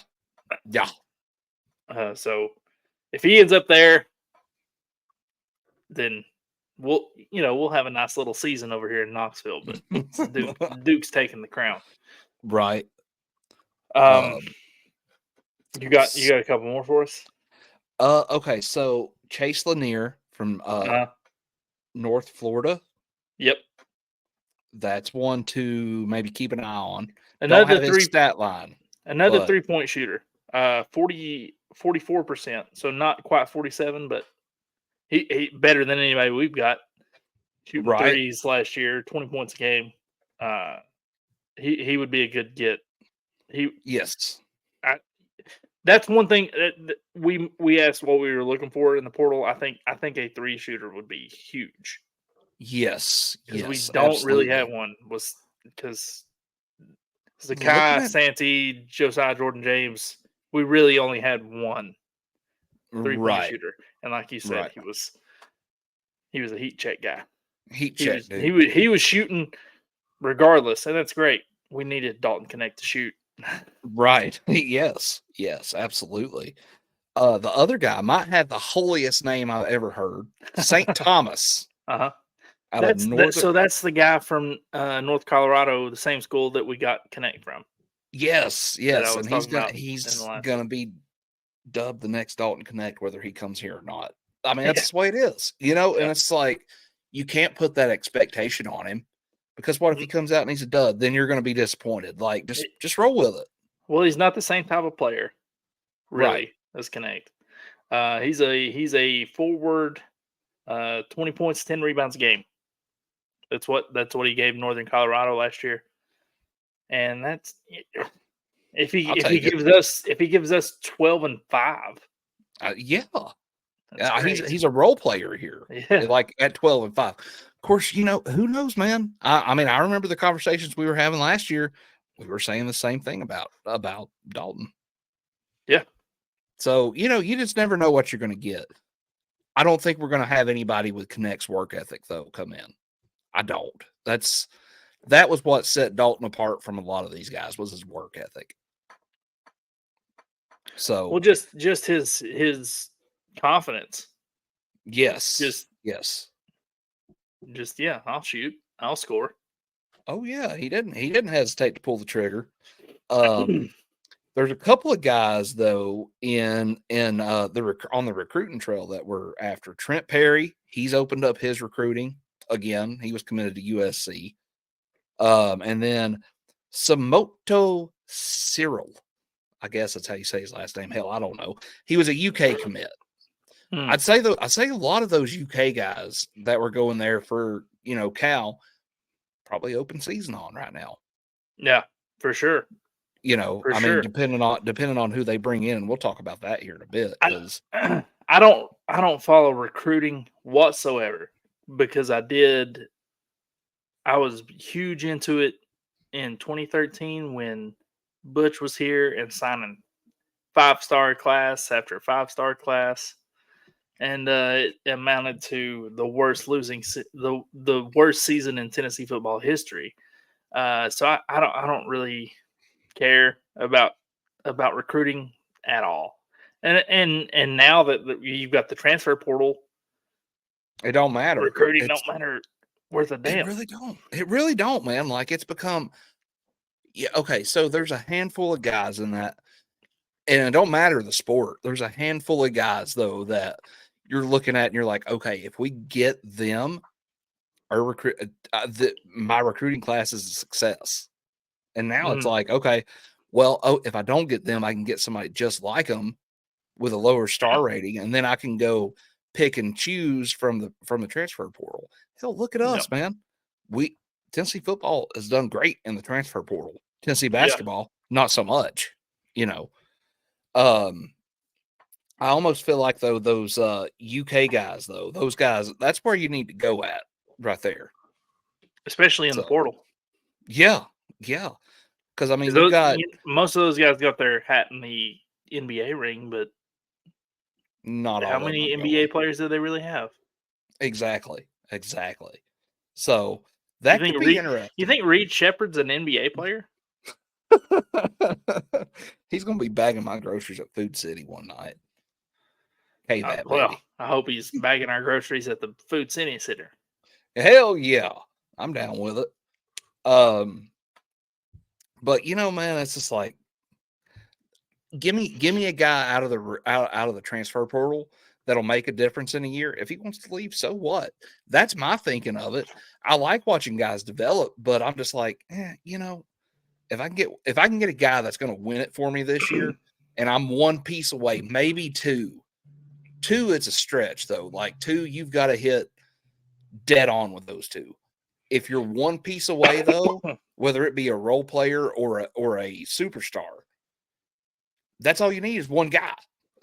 Speaker 1: Yeah.
Speaker 2: So if he ends up there, then we'll have a nice little season over here in Knoxville. But Duke's taking the crown.
Speaker 1: Right.
Speaker 2: You got a couple more for us?
Speaker 1: Okay, so Chase Lanier from North Florida.
Speaker 2: Yep.
Speaker 1: That's one to maybe keep an eye on.
Speaker 2: Another
Speaker 1: Don't have his stat line.
Speaker 2: Another 3-point shooter. 44%. So not quite 47, but he better than anybody we've got. Shooting threes last year, 20 points a game. He would be a good get.
Speaker 1: Yes.
Speaker 2: That's one thing that we asked what we were looking for in the portal. I think a 3 shooter would be huge.
Speaker 1: Yes.
Speaker 2: Because we don't really have one. Because Zakai, Santee, Josiah Jordan James, we really only had one 3-point shooter. And like you said, he was a heat check guy.
Speaker 1: Dude.
Speaker 2: He was shooting regardless, and that's great. We needed Dalton Connect to shoot.
Speaker 1: Right. Yes. Yes, absolutely. The other guy might have the holiest name I've ever heard. St. Thomas.
Speaker 2: So that's the guy from North Colorado, the same school that we got Connect from.
Speaker 1: Yes. And he's gonna be dubbed the next Dalton Connect, whether he comes here or not. I mean, that's the way it is, and it's like you can't put that expectation on him. Because what if he comes out and he's a dud? Then you're going to be disappointed. Like, just roll with it.
Speaker 2: Well, he's not the same type of player, really, as Connect. He's a forward, 20 points, 10 rebounds a game. That's what he gave Northern Colorado last year. And that's if he gives us 12 and 5.
Speaker 1: He's a role player here. Yeah. Like at 12 and 5. Of course, who knows, man? I mean, I remember the conversations we were having last year. We were saying the same thing about Dalton.
Speaker 2: Yeah.
Speaker 1: So, you just never know what you're going to get. I don't think we're going to have anybody with Connect's work ethic, though, come in. I don't. That was what set Dalton apart from a lot of these guys, was his work ethic. So,
Speaker 2: well, just his confidence.
Speaker 1: Yes.
Speaker 2: I'll shoot. I'll score.
Speaker 1: Oh yeah, he didn't hesitate to pull the trigger. There's a couple of guys though on the recruiting trail that we're after. Trent Perry, he's opened up his recruiting again. He was committed to USC. And then Samoto Cyril, I guess that's how you say his last name. Hell, I don't know. He was a UK commit. I'd say a lot of those UK guys that were going there for Cal probably open season on right now.
Speaker 2: Yeah, for sure.
Speaker 1: Mean, depending on who they bring in, and we'll talk about that here in a bit. Because
Speaker 2: I don't follow recruiting whatsoever, because I was huge into it in 2013 when Butch was here and signing 5-star class after 5-star class. And it amounted to the worst the worst season in Tennessee football history. So I don't really care about recruiting at all. And now that you've got the transfer portal,
Speaker 1: it don't matter.
Speaker 2: Recruiting don't matter worth a damn.
Speaker 1: It really don't, man. Like, it's become okay. So there's a handful of guys in that, and it don't matter the sport. There's a handful of guys though that you're looking at and you're like, okay, if we get them, my recruiting class is a success. And now it's like, okay, well, if I don't get them, I can get somebody just like them with a lower star rating, and then I can go pick and choose from the transfer portal. Hell, look at us, man. Tennessee football has done great in the transfer portal. Tennessee basketball, not so much. I almost feel like though those UK guys, those guys, that's where you need to go at right there.
Speaker 2: especially in the
Speaker 1: So
Speaker 2: portal.
Speaker 1: yeah, yeah. Because I mean,
Speaker 2: 'Cause
Speaker 1: you've got
Speaker 2: most of those guys got their hat in the NBA ring, but
Speaker 1: not
Speaker 2: how
Speaker 1: all of them
Speaker 2: many
Speaker 1: are
Speaker 2: NBA
Speaker 1: going.
Speaker 2: players do they really have?
Speaker 1: Exactly, exactly. So
Speaker 2: You
Speaker 1: that
Speaker 2: think
Speaker 1: could be
Speaker 2: Reed? You
Speaker 1: interesting.
Speaker 2: think Reed Shepard's an NBA player?
Speaker 1: He's gonna be bagging my groceries at Food City one night. Hey, that
Speaker 2: Well,
Speaker 1: baby.
Speaker 2: I hope he's bagging our groceries at the Food City Center.
Speaker 1: Hell yeah, I'm down with it. Um, but man, it's just like give me a guy out of the transfer portal that'll make a difference in a year. If he wants to leave, so what? That's my thinking of it. I like watching guys develop, but I'm just like, if I can get a guy that's going to win it for me this year, and I'm one piece away, maybe two. Two, it's a stretch though. Like two, you've got to hit dead on with those two. If you're one piece away though, whether it be a role player or a superstar, that's all you need is one guy,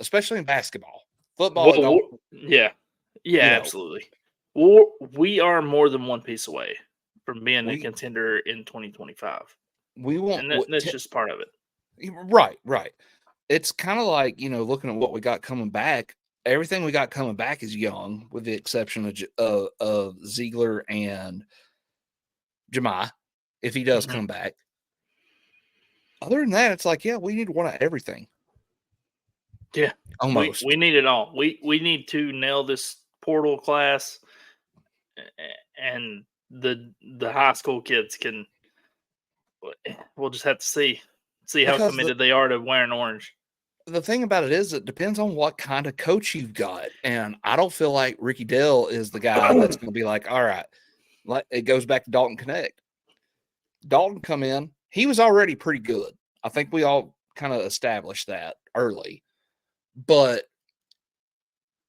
Speaker 1: especially in basketball. Football, it don't.
Speaker 2: Yeah,
Speaker 1: You know,
Speaker 2: absolutely. We are more than one piece away from being a
Speaker 1: we
Speaker 2: contender in 2025,
Speaker 1: we want
Speaker 2: and
Speaker 1: what
Speaker 2: that's just part of it.
Speaker 1: right, right. It's kind of like looking at what we got coming back. Everything we got coming back is young, with the exception of Ziegler and Jemai, if he does
Speaker 2: Mhm.
Speaker 1: come back. Other than that, it's like, yeah, we need one of everything.
Speaker 2: Yeah, we
Speaker 1: Almost.
Speaker 2: need it all. We need to nail this portal class, and the high school kids can. We'll just have to see how
Speaker 1: Because
Speaker 2: committed they are to wearing orange.
Speaker 1: the thing about it is, it depends on what kind of coach you've got. And I don't feel like Ricky Dell is the guy that's going to be like, all right, like it goes back to Dalton Connect. Dalton come in, he was already pretty good. I think we all kind of established that early. But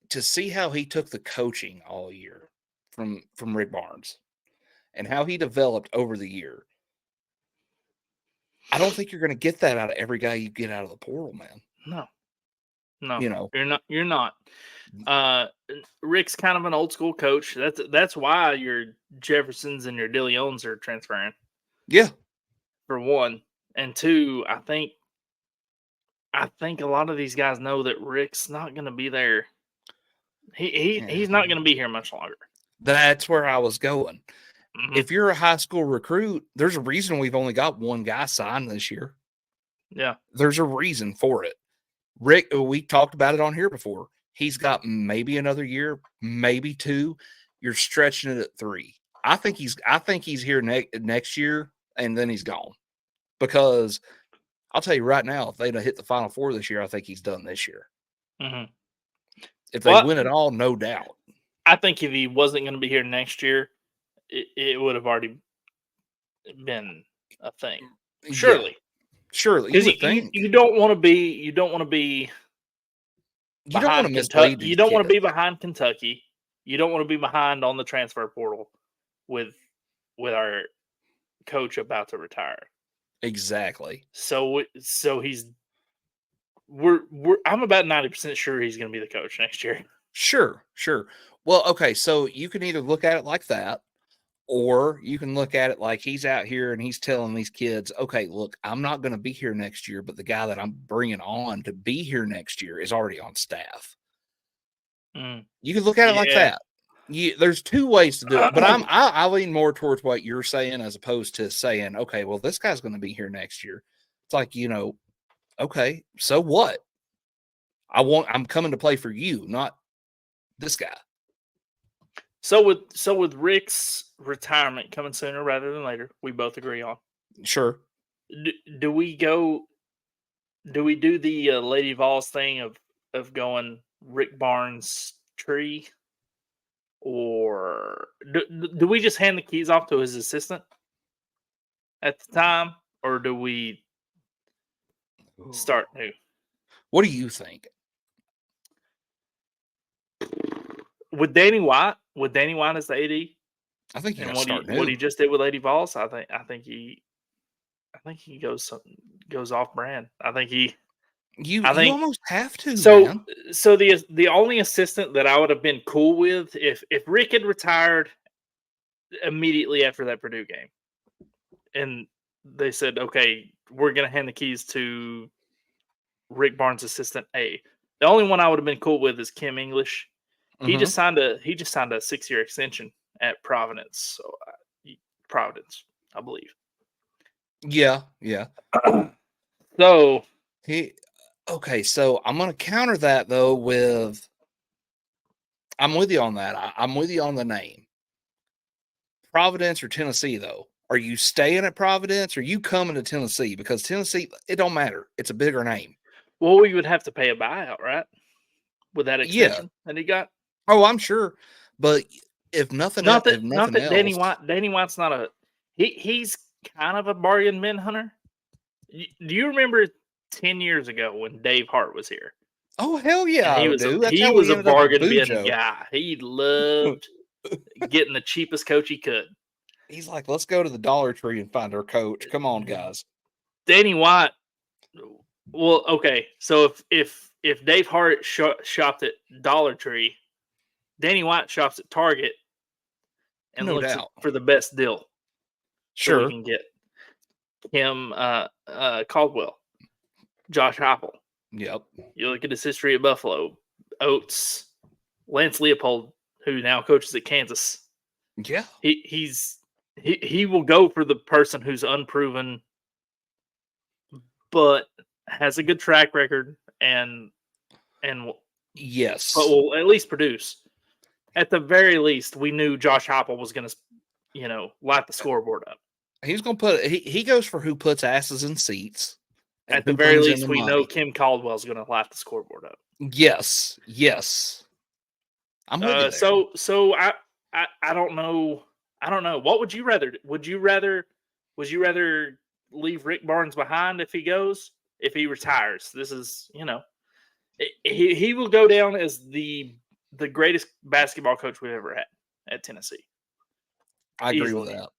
Speaker 1: to see how he took the coaching all year from Rick Barnes and how he developed over the year, I don't think you're going to get that out of every guy you get out of the portal, man.
Speaker 2: No, no,
Speaker 1: You know,
Speaker 2: you're not. You're not. Uh, Rick's kind of an old school coach. That's why your Jeffersons and your DeLeons are transferring,
Speaker 1: yeah,
Speaker 2: for one, and two. I think a lot of these guys know that Rick's not going to be there. He's not going to be here much longer.
Speaker 1: that's where I was going.
Speaker 2: Mhm.
Speaker 1: If you're a high school recruit, there's a reason we've only got one guy signed this year.
Speaker 2: Yeah.
Speaker 1: There's a reason for it. Rick, we talked about it on here before. He's got maybe another year, maybe two. You're stretching it at three. I think he's here next year, and then he's gone. Because I'll tell you right now, if they'd have hit the Final Four this year, I think he's done this year.
Speaker 2: Hmm.
Speaker 1: If they
Speaker 2: Well,
Speaker 1: win it all, no doubt.
Speaker 2: I think if he wasn't going to be here next year, it would have already been a thing.
Speaker 1: Yeah,
Speaker 2: Surely,
Speaker 1: surely you
Speaker 2: because
Speaker 1: would think.
Speaker 2: you don't want to be
Speaker 1: You don't want to
Speaker 2: behind Kentucky.
Speaker 1: mislead
Speaker 2: You
Speaker 1: these
Speaker 2: don't want to
Speaker 1: kids.
Speaker 2: be behind Kentucky. You don't want to be behind on the transfer portal with our coach about to retire.
Speaker 1: Exactly.
Speaker 2: So he's I'm about 90% sure he's going to be the coach next year.
Speaker 1: Sure, sure. Well, okay, so you can either look at it like that, or you can look at it like he's out here and he's telling these kids, okay, look, I'm not going to be here next year, but the guy that I'm bringing on to be here next year is already on staff.
Speaker 2: Mm,
Speaker 1: You can look at it like
Speaker 2: yeah.
Speaker 1: that. There's two ways to do it, but I lean more towards what you're saying as opposed to saying, okay, well, this guy's going to be here next year. It's like, okay, so what? I'm coming to play for you, not this guy.
Speaker 2: So with Rick's retirement coming sooner rather than later, we both agree on.
Speaker 1: Sure.
Speaker 2: Do we go? Do we do the Lady Vols thing of going Rick Barnes tree, or do we just hand the keys off to his assistant at the time, or do we start new?
Speaker 1: What do you think?
Speaker 2: With Danny White? With Danny White as the AD,
Speaker 1: I think you
Speaker 2: and
Speaker 1: got to start
Speaker 2: what
Speaker 1: new.
Speaker 2: he just did with Lady Vols, I think he goes off brand.
Speaker 1: You
Speaker 2: I
Speaker 1: you
Speaker 2: think
Speaker 1: almost have to,
Speaker 2: so.
Speaker 1: man.
Speaker 2: So the only assistant that I would have been cool with if Rick had retired immediately after that Purdue game, and they said, "Okay, we're going to hand the keys to Rick Barnes' assistant A." The only one I would have been cool with is Kim English. He just signed a 6-year extension at Providence. So Providence, I believe.
Speaker 1: Yeah.
Speaker 2: So
Speaker 1: Okay, so I'm gonna counter that though with I'm with you on that. I'm with you on the name. Providence or Tennessee though? Are you staying at Providence or you coming to Tennessee? Because Tennessee, it don't matter. It's a bigger name.
Speaker 2: well, we would have to pay a buyout, right? With that
Speaker 1: Yeah.
Speaker 2: extension that he got.
Speaker 1: Oh, I'm sure. But if nothing
Speaker 2: Not
Speaker 1: if
Speaker 2: that
Speaker 1: nothing else,
Speaker 2: Danny White's not a he's kind of a bargain bin hunter. Do you remember 10 years ago when Dave Hart was here?
Speaker 1: oh hell yeah,
Speaker 2: And
Speaker 1: I do. That's how we
Speaker 2: a
Speaker 1: ended up with
Speaker 2: bargain bin
Speaker 1: Bujo.
Speaker 2: guy. He loved getting the cheapest coach he could.
Speaker 1: He's like, let's go to the Dollar Tree and find our coach. Come on, guys.
Speaker 2: Danny White. Well, okay. So if Dave Hart shopped at Dollar Tree, Danny White shops at Target and
Speaker 1: No
Speaker 2: looks
Speaker 1: doubt.
Speaker 2: for the best deal.
Speaker 1: Sure.
Speaker 2: So we can get him Caldwell, Josh Heupel.
Speaker 1: Yep.
Speaker 2: You look at his history at Buffalo, Oates, Lance Leopold, who now coaches at Kansas.
Speaker 1: Yeah.
Speaker 2: He will go for the person who's unproven, but has a good track record and
Speaker 1: yes,
Speaker 2: but will at least produce. At the very least, we knew Josh Heupel was going to, light the scoreboard up.
Speaker 1: He's going to put he goes for who puts asses in seats.
Speaker 2: At the very least, we know Kim Caldwell's going to light the scoreboard up.
Speaker 1: Yes. I'm with you there.
Speaker 2: So I don't know. I don't know. What would you rather? Would you rather leave Rick Barnes behind if he goes? If he retires? This is, he will go down as the greatest basketball coach we've ever had at Tennessee.
Speaker 1: I agree with that.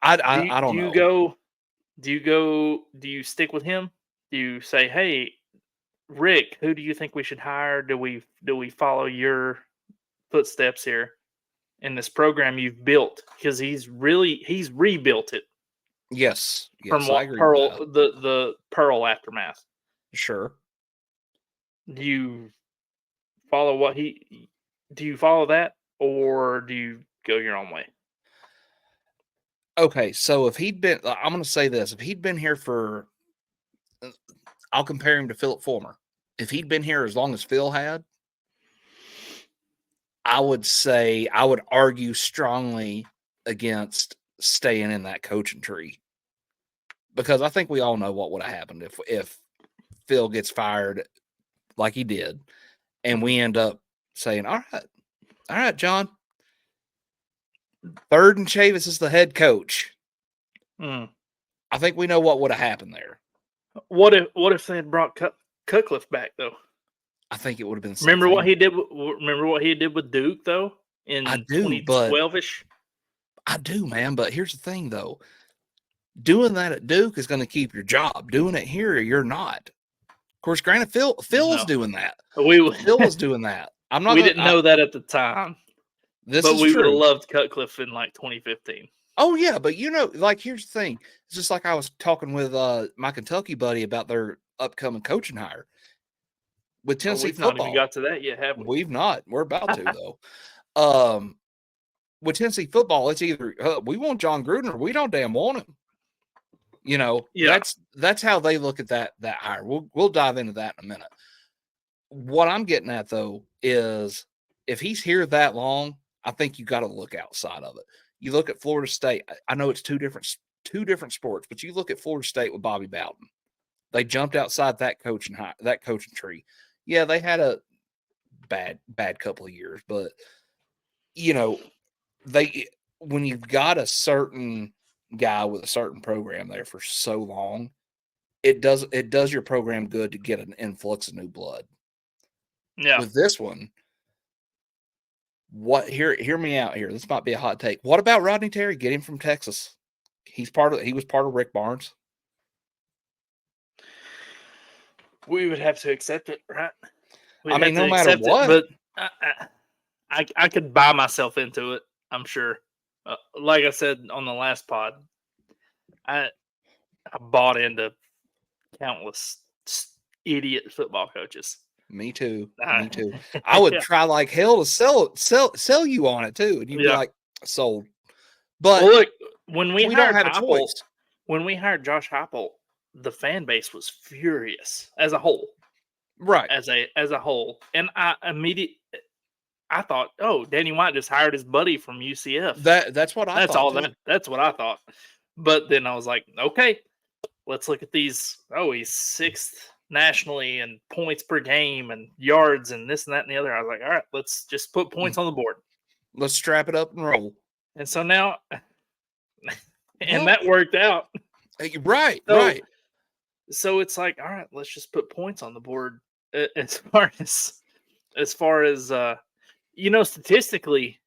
Speaker 1: I don't know.
Speaker 2: Do you stick with him? Do you say, hey, Rick, who do you think we should hire? Do we follow your footsteps here in this program you've built? Because he's rebuilt it.
Speaker 1: Yes.
Speaker 2: From what the Pearl aftermath.
Speaker 1: Sure.
Speaker 2: Do you follow that, or do you go your own way?
Speaker 1: Okay, so if he'd been, I'm going to say this: if he'd been here for, I'll compare him to Philip Fulmer. If he'd been here as long as Phil had, I would argue strongly against staying in that coaching tree, because I think we all know what would have happened if Phil gets fired like he did, and we end up saying, all right, John, Third and Chavis is the head coach. I think we know what would have happened there.
Speaker 2: What if they had brought Cutcliffe back though?
Speaker 1: I think it would have been.
Speaker 2: Remember what he did with Duke though in 2012ish.
Speaker 1: I do, man. But here's the thing though: doing that at Duke is going to keep your job. Doing it here, you're not. Of course, granted, Phil was doing that. Phil was doing that.
Speaker 2: We didn't know that at the time. But we would have loved Cutcliffe in like 2015.
Speaker 1: Oh yeah, but here's the thing. It's just like I was talking with my Kentucky buddy about their upcoming coaching hire with Tennessee football.
Speaker 2: We've not even got to that yet, have we?
Speaker 1: We've not. We're about to though. With Tennessee football, it's either we want John Gruden or we don't damn want him. That's how they look at that hire. We'll dive into that in a minute. What I'm getting at though is if he's here that long, I think you got to look outside of it. You look at Florida State. I know it's two different sports, but you look at Florida State with Bobby Bowden. They jumped outside that coaching tree. Yeah, they had a bad couple of years, but when you've got a certain guy with a certain program there for so long, it does your program good to get an influx of new blood.
Speaker 2: Yeah.
Speaker 1: With this one, hear me out here. This might be a hot take. What about Rodney Terry? Get him from Texas. He was part of Rick Barnes.
Speaker 2: We would have to accept it, right?
Speaker 1: No matter what.
Speaker 2: But I could buy myself into it, I'm sure. Like I said on the last pod, I bought into countless idiot football coaches.
Speaker 1: Me too.
Speaker 2: Uh,
Speaker 1: Me too. I would
Speaker 2: yeah,
Speaker 1: try like hell to sell you on it too, and you'd be
Speaker 2: yeah.
Speaker 1: like, sold.
Speaker 2: Well,
Speaker 1: But
Speaker 2: look, when we
Speaker 1: we don't
Speaker 2: hired
Speaker 1: have a
Speaker 2: Heupel,
Speaker 1: choice.
Speaker 2: when we hired Josh Heupel, the fan base was furious as a whole,
Speaker 1: Right.
Speaker 2: as a whole, and I thought, oh, Danny White just hired his buddy from UCF.
Speaker 1: That's what I
Speaker 2: That's
Speaker 1: thought
Speaker 2: all
Speaker 1: too.
Speaker 2: that's what I thought. But then I was like, okay, let's look at these. Oh, he's sixth nationally in points per game and yards and this and that and the other. I was like, all right, let's just put points on the board.
Speaker 1: Let's strap it up and roll.
Speaker 2: And so now, and
Speaker 1: Well,
Speaker 2: that worked out.
Speaker 1: right,
Speaker 2: So,
Speaker 1: right.
Speaker 2: So it's like, all right, let's just put points on the board. As far as statistically,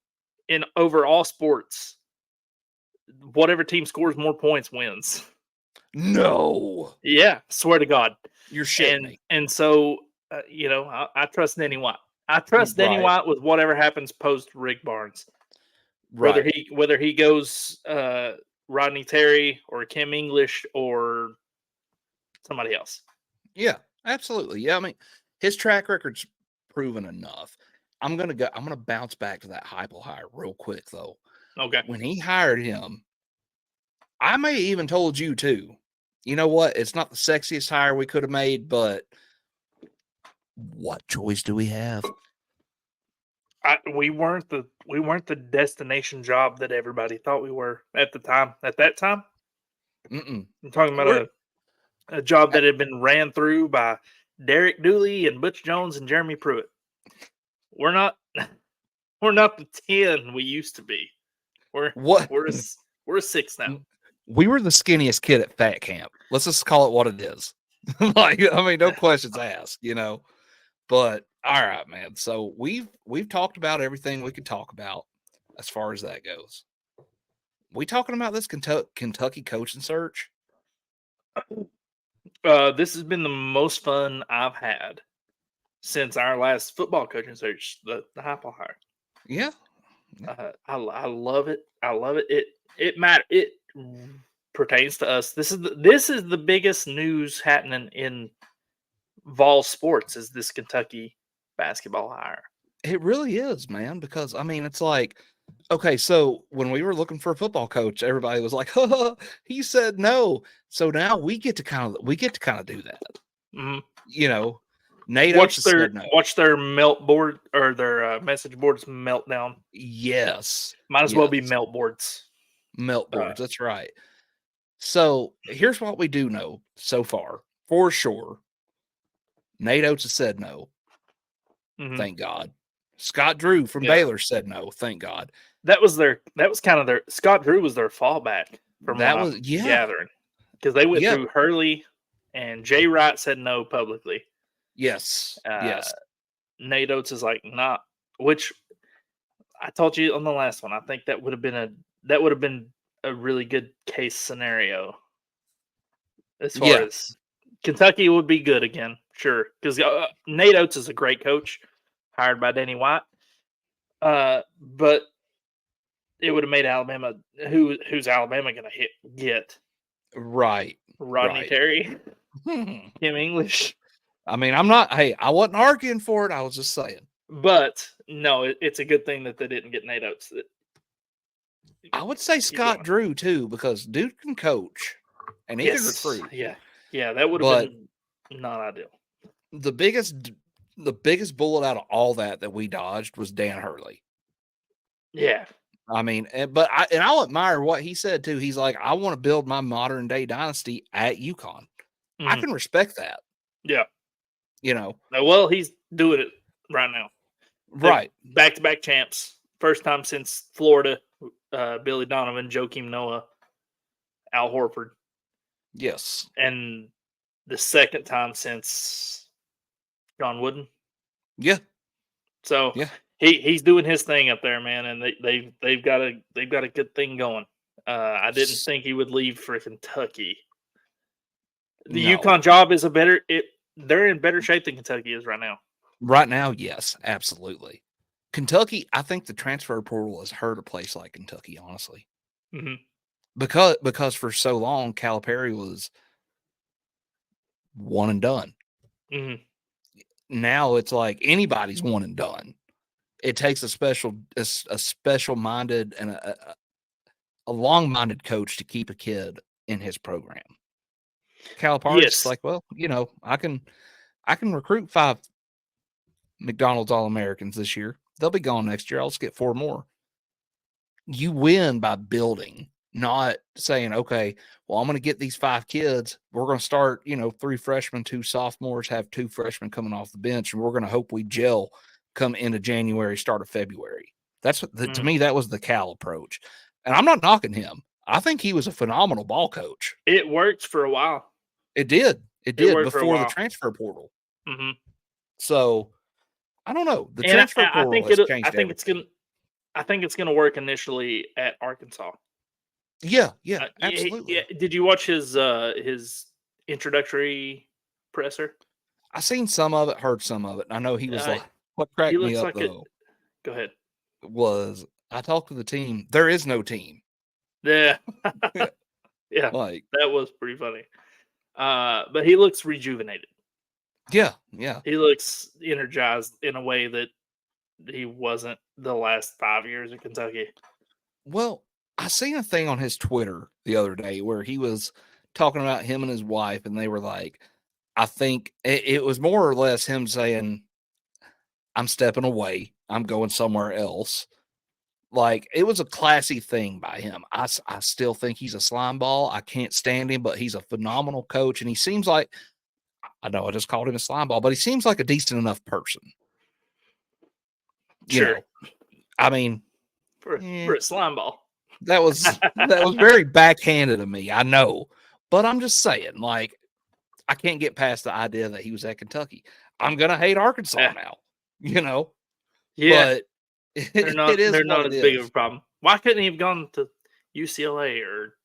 Speaker 2: in overall sports, whatever team scores more points wins.
Speaker 1: No,
Speaker 2: Yeah, swear to God.
Speaker 1: you're shitting me.
Speaker 2: And so, I trust Danny White. I trust Danny
Speaker 1: Right.
Speaker 2: White with whatever happens post Rick Barnes.
Speaker 1: Right.
Speaker 2: Whether he goes Rodney Terry or Kim English or somebody else.
Speaker 1: Yeah, absolutely. Yeah, I mean, his track record's proven enough. I'm gonna bounce back to that Heupel hire real quick though.
Speaker 2: Okay.
Speaker 1: When he hired him, I may even told you too. You know what? It's not the sexiest hire we could have made, but what choice do we have?
Speaker 2: We weren't the destination job that everybody thought we were at the time. At that time,
Speaker 1: Mm-mm.
Speaker 2: I'm talking about a job that had been ran through by Derek Dooley and Butch Jones and Jeremy Pruitt. We're not the 10 we used to be. We're a 6 now.
Speaker 1: We were the skinniest kid at fat camp. Let's just call it what it is. Like, I mean, no questions asked, But all right, man. So we've talked about everything we could talk about as far as that goes. We talking about this Kentucky coaching search?
Speaker 2: This has been the most fun I've had since our last football coaching search, the Heupel hire.
Speaker 1: Yeah.
Speaker 2: I love it. I love it. It matters. It pertains to us. This is the biggest news happening in Vol sports is this Kentucky basketball hire.
Speaker 1: It really is, man, because I mean, it's like, okay, so when we were looking for a football coach, everybody was like, he said no. So now we get to kind of do that.
Speaker 2: Mm-hmm.
Speaker 1: Nate
Speaker 2: watch their melt board or their message boards meltdown.
Speaker 1: Yes.
Speaker 2: Might as well be melt boards.
Speaker 1: Melt boards, that's right. So here's what we do know so far, for sure. Nate Oates has said no. Mm-hmm. Thank God. Scott Drew from Baylor said no. Thank God.
Speaker 2: That was kind of their Scott Drew was their fallback from what I'm gathering. Because they went through Hurley and Jay Wright said no publicly.
Speaker 1: Yes. Yes.
Speaker 2: Nate Oates is like, nah, which I told you on the last one. I think that would have been a really good case scenario. As far as Kentucky would be good again, sure. Because Nate Oates is a great coach, hired by Danny White. But it would have made Alabama. Who's Alabama going to get?
Speaker 1: Right.
Speaker 2: Rodney Terry, Kim English.
Speaker 1: I mean, I wasn't arguing for it. I was just saying.
Speaker 2: But no, it's a good thing that they didn't get Nate Oates.
Speaker 1: I would say Scott Drew too, because dude can coach and he can recruit.
Speaker 2: Yeah, that would have been not ideal.
Speaker 1: The biggest bullet out of all that we dodged was Dan Hurley.
Speaker 2: Yeah.
Speaker 1: I mean, but I'll admire what he said too. He's like, I want to build my modern day dynasty at UConn. Mm-hmm. I can respect that.
Speaker 2: Yeah.
Speaker 1: Well,
Speaker 2: he's doing it right now.
Speaker 1: Right.
Speaker 2: Back-to-back champs. First time since Florida, Billy Donovan, Joakim Noah, Al Horford.
Speaker 1: Yes.
Speaker 2: And the second time since John Wooden.
Speaker 1: Yeah.
Speaker 2: So he's doing his thing up there, man, and they've got a good thing going. I didn't think he would leave for Kentucky. The UConn job is they're in better shape than Kentucky is right now.
Speaker 1: Right now, yes, absolutely. Kentucky, I think the transfer portal has hurt a place like Kentucky, honestly.
Speaker 2: Mm-hmm.
Speaker 1: Because for so long, Calipari was one and done.
Speaker 2: Mm-hmm.
Speaker 1: Now it's like anybody's one and done. It takes a special minded and a long minded coach to keep a kid in his program. Calipari's
Speaker 2: Yes.
Speaker 1: like, well, I can recruit 5 McDonald's All-Americans this year. They'll be gone next year. I'll just get 4 more. You win by building, not saying, okay, well, I'm going to get these 5 kids. We're going to start, 3 freshmen, 2 sophomores, have 2 freshmen coming off the bench, and we're going to hope we gel come into January, start of February. That's to me, that was the Cal approach. And I'm not knocking him. I think he was a phenomenal ball coach.
Speaker 2: It worked for a while.
Speaker 1: It did. It did before the transfer portal.
Speaker 2: Mm-hmm.
Speaker 1: So I don't know. The transfer portal has changed everything.
Speaker 2: I think it's gonna work initially at Arkansas.
Speaker 1: Yeah, absolutely.
Speaker 2: Did you watch his introductory presser?
Speaker 1: I seen some of it, heard some of it. I know he was like, what cracked me up though.
Speaker 2: Go ahead.
Speaker 1: Was I talked to the team? There is no team.
Speaker 2: Yeah, yeah.
Speaker 1: Like
Speaker 2: that was pretty funny. But he looks rejuvenated.
Speaker 1: Yeah.
Speaker 2: He looks energized in a way that he wasn't the last 5 years in Kentucky.
Speaker 1: Well, I seen a thing on his Twitter the other day where he was talking about him and his wife, and they were like, I think it was more or less him saying, I'm stepping away. I'm going somewhere else. Like, it was a classy thing by him. I still think he's a slime ball. I can't stand him, but he's a phenomenal coach, and he seems like, I know I just called him a slime ball, but he seems like a decent enough person.
Speaker 2: Sure.
Speaker 1: I mean,
Speaker 2: for a slime ball.
Speaker 1: That was very backhanded of me, I know. But I'm just saying, like, I can't get past the idea that he was at Kentucky. I'm gonna hate Arkansas now,
Speaker 2: Yeah.
Speaker 1: But
Speaker 2: they're not as big of a problem. Why couldn't he have gone to UCLA or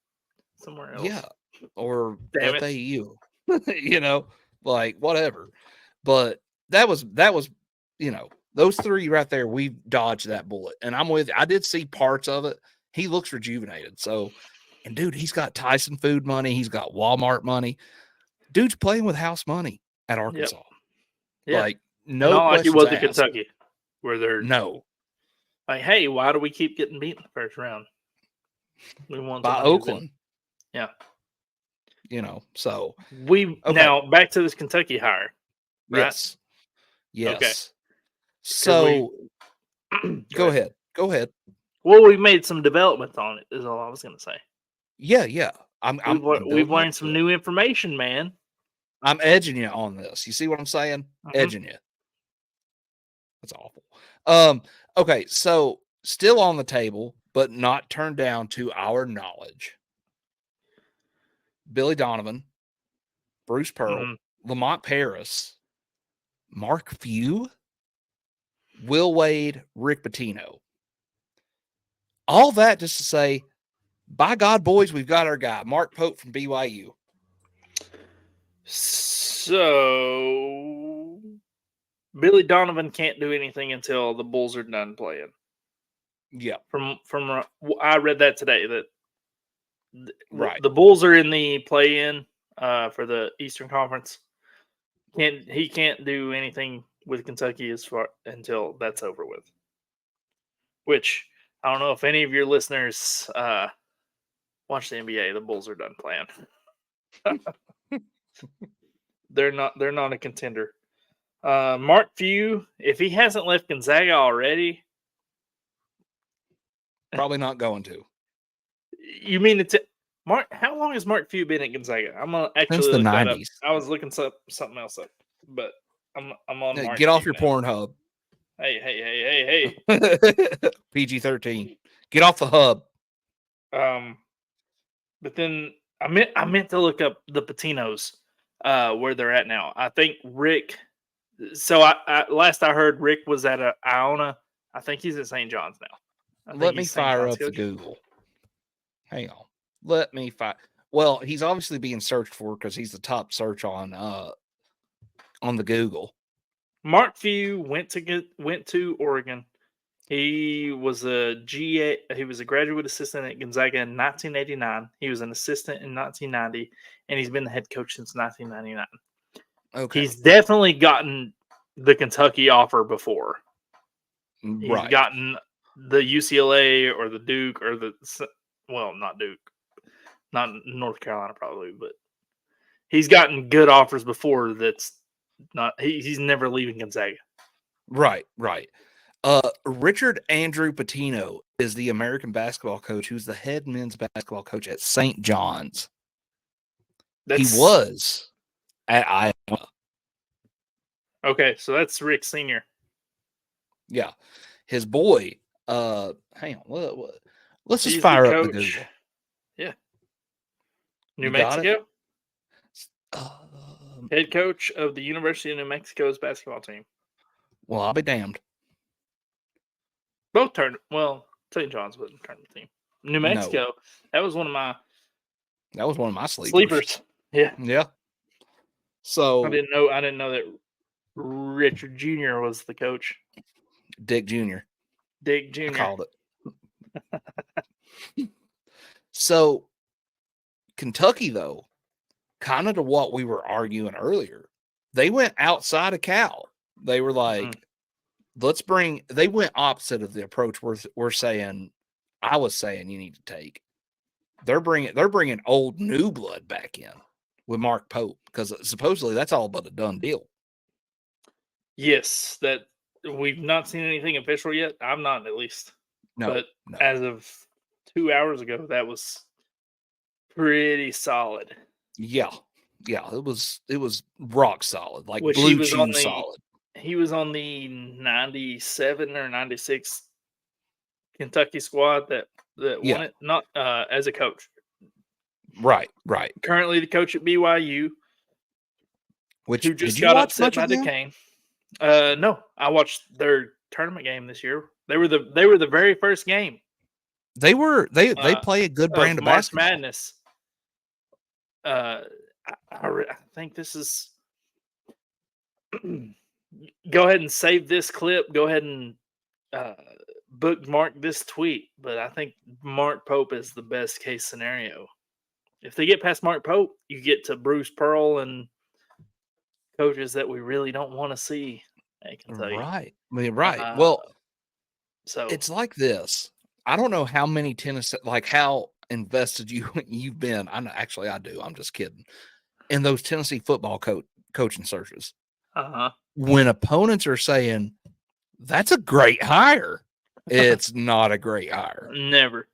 Speaker 2: somewhere else?
Speaker 1: Yeah. Or FAU. Like whatever. But that was those 3 right there, we've dodged that bullet. And I'm with you. I did see parts of it. He looks rejuvenated. So, and dude, he's got Tyson food money. He's got Walmart money. Dude's playing with house money at Arkansas. Yep.
Speaker 2: Yeah.
Speaker 1: Like, no
Speaker 2: not like he was
Speaker 1: asked.
Speaker 2: at Kentucky, where they're like, hey, why do we keep getting beat in the first round? We won
Speaker 1: by Oakland.
Speaker 2: Yeah.
Speaker 1: So
Speaker 2: now back to this Kentucky hire. Right?
Speaker 1: Yes.
Speaker 2: Okay.
Speaker 1: So go ahead.
Speaker 2: Well, we made some developments on it, is all I was going to say.
Speaker 1: Yeah.
Speaker 2: We've learned some new information, man.
Speaker 1: I'm edging you on this. You see what I'm saying? Mm-hmm. Edging you. That's awful. Okay, so still on the table, but not turned down to our knowledge. Billy Donovan, Bruce Pearl, Lamont Paris, Mark Few, Will Wade, Rick Pitino. All that just to say, by God, boys, we've got our guy, Mark Pope from BYU.
Speaker 2: So Billy Donovan can't do anything until the Bulls are done playing.
Speaker 1: Yeah.
Speaker 2: From I read that today that
Speaker 1: right.
Speaker 2: The Bulls are in the play-in for the Eastern Conference. He can't do anything with Kentucky until that's over with. Which I don't know if any of your listeners watch the NBA. The Bulls are done playing. They're not a contender. Mark Few, if he hasn't left Gonzaga already,
Speaker 1: probably not going to.
Speaker 2: You mean Mark? How long has Mark Few been at Gonzaga? I'm gonna actually
Speaker 1: since the
Speaker 2: look
Speaker 1: 90s.
Speaker 2: That up. I was looking something else up, but I'm on. Mark
Speaker 1: Get off
Speaker 2: Few
Speaker 1: your
Speaker 2: now.
Speaker 1: Pornhub.
Speaker 2: Hey.
Speaker 1: PG-13. Get off the hub.
Speaker 2: But then I meant to look up the Patinos, where they're at now. I think Rick. So I last I heard, Rick was at Iona. I think he's at St. John's now.
Speaker 1: Let me fire up the Google. Hang on. Let me fire. Well, he's obviously being searched for because he's the top search on the Google.
Speaker 2: Mark Few went to Oregon, He was a GA. He was a graduate assistant at Gonzaga in 1989. He was an assistant in 1990, and he's been the head coach since 1999.
Speaker 1: Okay.
Speaker 2: He's definitely gotten the Kentucky offer before. He's
Speaker 1: Right.
Speaker 2: gotten the UCLA or the Duke or not Duke, not North Carolina probably, but he's gotten good offers before. That's not. He's never leaving Gonzaga.
Speaker 1: Right. Richard Andrew Pitino is the American basketball coach who's the head men's basketball coach at St. John's. He was at Iowa.
Speaker 2: Okay, so that's Rick Sr.
Speaker 1: Yeah. His boy, hang on, what? Let's just
Speaker 2: He's
Speaker 1: fire
Speaker 2: the
Speaker 1: up the
Speaker 2: coach.
Speaker 1: Google.
Speaker 2: Yeah. New
Speaker 1: You got it?
Speaker 2: Mexico? Head coach of the University of New Mexico's basketball team.
Speaker 1: Well, I'll be damned.
Speaker 2: Both St. John's wasn't tournament team. New Mexico, that was one of my sleepers. Yeah.
Speaker 1: Yeah. So
Speaker 2: I didn't know that Richard Jr. was the coach.
Speaker 1: Dick Jr.
Speaker 2: Dick Jr.
Speaker 1: I called it. So Kentucky, though, kind of to what we were arguing earlier, they went outside of Cal. They were like, they went opposite of the approach I was saying you need to take. They're bringing old new blood back in with Mark Pope because supposedly that's all but a done deal.
Speaker 2: Yes, that we've not seen anything official yet. I'm not, at least. No. As of 2 hours ago, that was pretty solid.
Speaker 1: Yeah. It was rock solid, like blue chew solid.
Speaker 2: He was on the 97 or 96 Kentucky squad that won it, not as a coach.
Speaker 1: Right.
Speaker 2: Currently the coach at BYU, who just got upset by Duquesne. No, I watched their tournament game this year. They were the very first game. They
Speaker 1: play a good brand of
Speaker 2: March
Speaker 1: basketball.
Speaker 2: Madness. I think this is. Go ahead and save this clip. Go ahead and bookmark this tweet. But I think Mark Pope is the best case scenario. If they get past Mark Pope, you get to Bruce Pearl and coaches that we really don't want to see at Kentucky.
Speaker 1: Right. Well, so it's like this. I don't know how many tennis, like how invested you've been. I do. I'm just kidding. In those Tennessee football coaching searches. When opponents are saying that's a great hire, it's not a great hire.
Speaker 2: Never.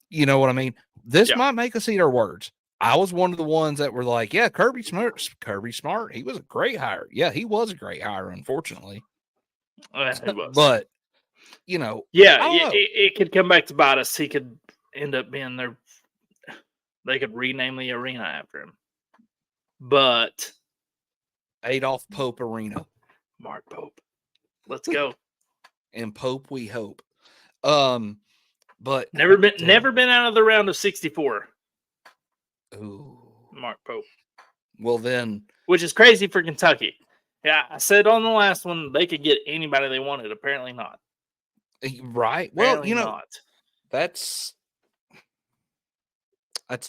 Speaker 1: You know what I mean? This might make us eat our words. I was one of the ones that were like, yeah, Kirby Smart. He was a great hire. Yeah, he was a great hire, unfortunately. But,
Speaker 2: it could come back to bite us. He could end up being they could rename the arena after him. But
Speaker 1: Adolph Pope Arena.
Speaker 2: Mark Pope. Let's go.
Speaker 1: And Pope we hope. But
Speaker 2: never been out of the round of 64.
Speaker 1: Ooh.
Speaker 2: Mark Pope.
Speaker 1: Well then,
Speaker 2: which is crazy for Kentucky. Yeah, I said on the last one they could get anybody they wanted. Apparently not.
Speaker 1: Right.
Speaker 2: Apparently
Speaker 1: well,
Speaker 2: not.
Speaker 1: That's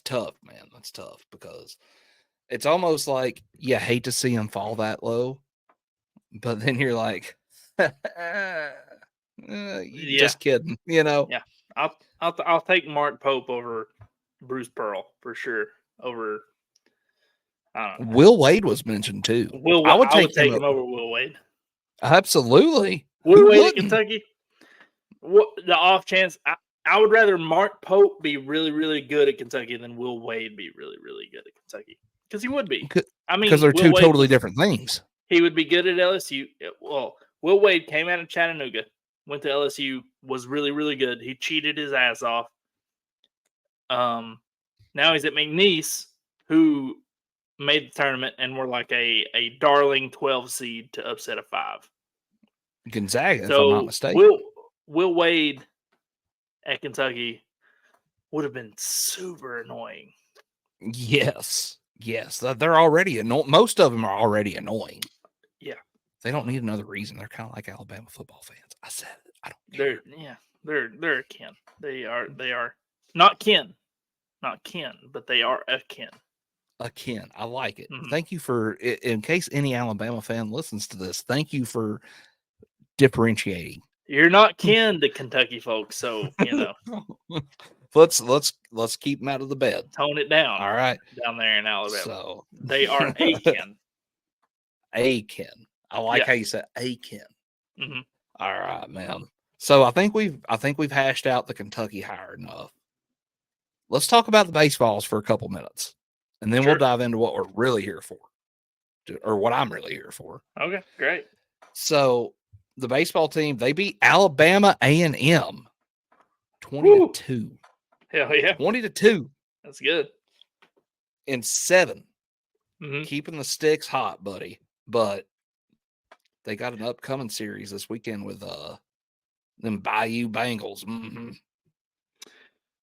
Speaker 1: tough, man. That's tough because it's almost like you hate to see him fall that low, but then you're like, just kidding,
Speaker 2: Yeah, I'll take Mark Pope over Bruce Pearl for sure. Over, I don't know.
Speaker 1: Will Wade was mentioned too.
Speaker 2: I would take him over Will Wade.
Speaker 1: Absolutely.
Speaker 2: Will Wade at Kentucky. The off chance, I would rather Mark Pope be really, really good at Kentucky than Will Wade be really, really good at Kentucky. Because he would be. I mean,
Speaker 1: because they're two totally different things.
Speaker 2: He would be good at LSU. Well, Will Wade came out of Chattanooga, went to LSU, was really, really good. He cheated his ass off. Now he's at McNeese, who made the tournament and were like a darling 12 seed to upset a 5.
Speaker 1: Gonzaga, if I'm not mistaken.
Speaker 2: Will Wade at Kentucky would have been super annoying.
Speaker 1: Yes. They're already annoying. Most of them are already annoying.
Speaker 2: Yeah.
Speaker 1: They don't need another reason. They're kind of like Alabama football fans. I said it. I don't
Speaker 2: they're akin. They are not kin, but they are akin.
Speaker 1: Akin. I like it.
Speaker 2: Mhm.
Speaker 1: Thank you for, in case any Alabama fan listens to this, thank you for differentiating.
Speaker 2: You're not kin to Kentucky folks, so
Speaker 1: let's keep them out of the bed.
Speaker 2: tone it down.
Speaker 1: All right.
Speaker 2: Down there in Alabama,
Speaker 1: So
Speaker 2: they are akin.
Speaker 1: Akin. I like how you said akin.
Speaker 2: Mhm.
Speaker 1: All right, man. So I think we've hashed out the Kentucky hire enough. Let's talk about the Basevols for a couple minutes, and then we'll dive into what we're really here for, or what I'm really here for.
Speaker 2: Okay, great.
Speaker 1: So the baseball team, they beat Alabama A&M 20-2.
Speaker 2: Hell yeah,
Speaker 1: 20-2
Speaker 2: that's good.
Speaker 1: in 7.
Speaker 2: Mhm.
Speaker 1: Keeping the sticks hot, buddy. But they got an upcoming series this weekend with them Bayou Bengals. Mm-hmm.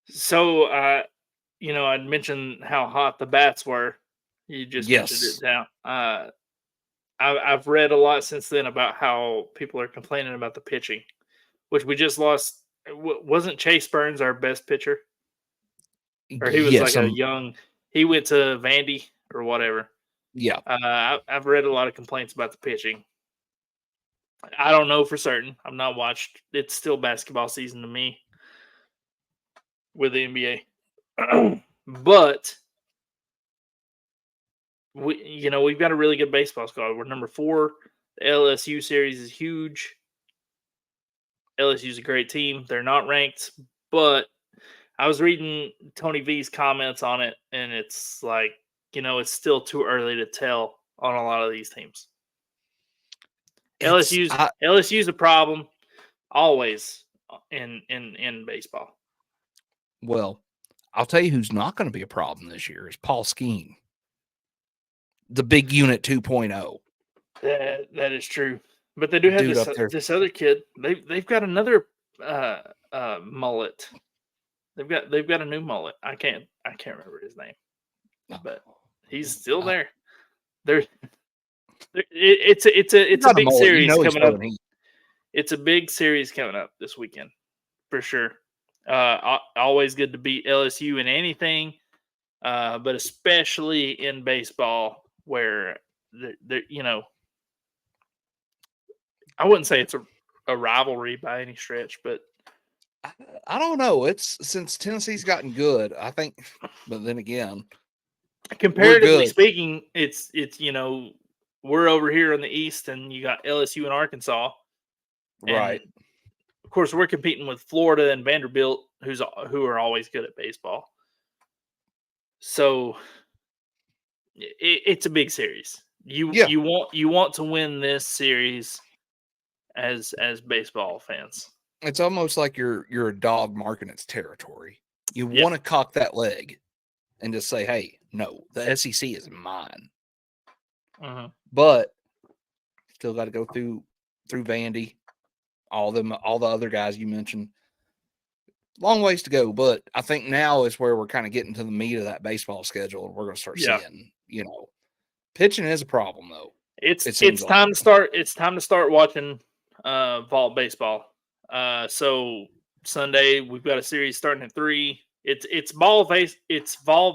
Speaker 2: So, I'd mentioned how hot the bats were. You just mentioned it now. I've read a lot since then about how people are complaining about the pitching, which we just lost. Wasn't Chase Burns our best pitcher? Or he was like a young. He went to Vandy or whatever.
Speaker 1: Yeah.
Speaker 2: I've read a lot of complaints about the pitching. I don't know for certain. I've not watched. It's still basketball season to me with the NBA. But we've got a really good baseball squad. We're number 4. The LSU series is huge. LSU's a great team. They're not ranked, but I was reading Tony V's comments on it, and it's like, it's still too early to tell on a lot of these teams. LSU's a problem always in baseball.
Speaker 1: Well, I'll tell you who's not going to be a problem this year is Paul Skeen, the big unit 2.0.
Speaker 2: That is true, but they do have this other kid. They've got another mullet. They've got a new mullet. I can't remember his name, but he's still there. It's a big series coming up. It's a big series coming up this weekend for sure. Always good to beat LSU in anything, but especially in baseball where I wouldn't say it's a rivalry by any stretch, but
Speaker 1: I don't know. It's since Tennessee's gotten good, I think. But then again,
Speaker 2: comparatively speaking, it's we're over here in the East, and you got LSU and Arkansas,
Speaker 1: right?
Speaker 2: And of course, we're competing with Florida and Vanderbilt, who are always good at baseball. So it's a big series. You want to win this series as baseball fans.
Speaker 1: It's almost like you're a dog marking its territory. You want to cock that leg and just say, "Hey, no, the SEC is mine." But still got to go through Vandy, all the other guys you mentioned. Long ways to go, but I think now is where we're kind of getting to the meat of that baseball schedule, and we're going to start seeing, pitching is a problem though.
Speaker 2: It's time to start. It's time to start watching vault baseball. So Sunday we've got a series starting at 3. It's vault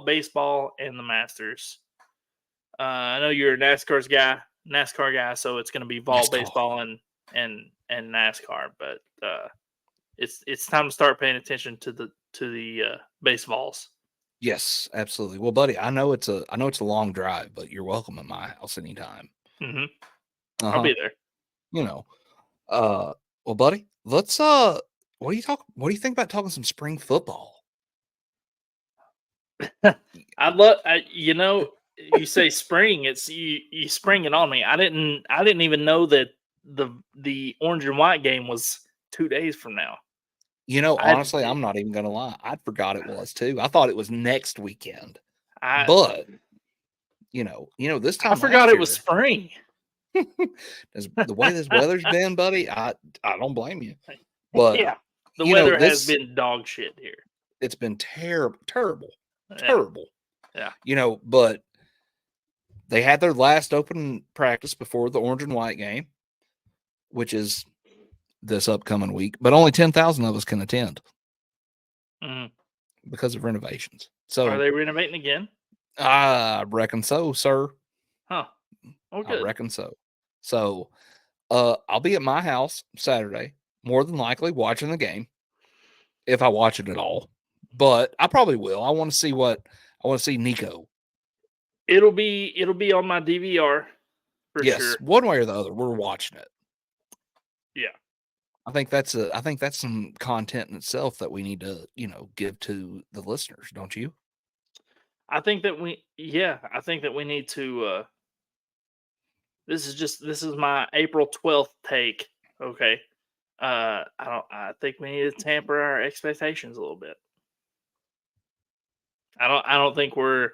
Speaker 2: baseball and the Masters. I know you're a NASCAR guy, so it's going to be vault baseball and NASCAR. But it's time to start paying attention to the Basevols.
Speaker 1: Yes, absolutely. Well, buddy, I know it's a long drive, but you're welcome at my house anytime.
Speaker 2: Mm-hmm. I'll be there.
Speaker 1: Well, buddy, let's what do you think about talking some spring football?
Speaker 2: You say spring, it's you spring it on me. I didn't even know that the orange and white game was 2 days from now.
Speaker 1: Honestly, I'm not even gonna lie. I forgot it was too. I thought it was next weekend. But this time
Speaker 2: I forgot it was spring.
Speaker 1: The way this weather's been, buddy, I don't blame you. But
Speaker 2: the weather has been dog shit here.
Speaker 1: It's been terrible.
Speaker 2: Yeah.
Speaker 1: But they had their last open practice before the orange and white game, which is this upcoming week, but only 10,000 of us can attend because of renovations. So
Speaker 2: are they renovating again?
Speaker 1: I reckon so, sir.
Speaker 2: Huh. Oh, good.
Speaker 1: I reckon so. So I'll be at my house Saturday, more than likely watching the game, if I watch it at all. But I probably will. I want to see Nico.
Speaker 2: It'll be on my DVR for sure.
Speaker 1: One way or the other, we're watching it.
Speaker 2: Yeah.
Speaker 1: I think that's some content in itself that we need to, give to the listeners, don't you?
Speaker 2: I think that we need to this is my April 12th take. Okay. I think we need to tamper our expectations a little bit. I don't think we're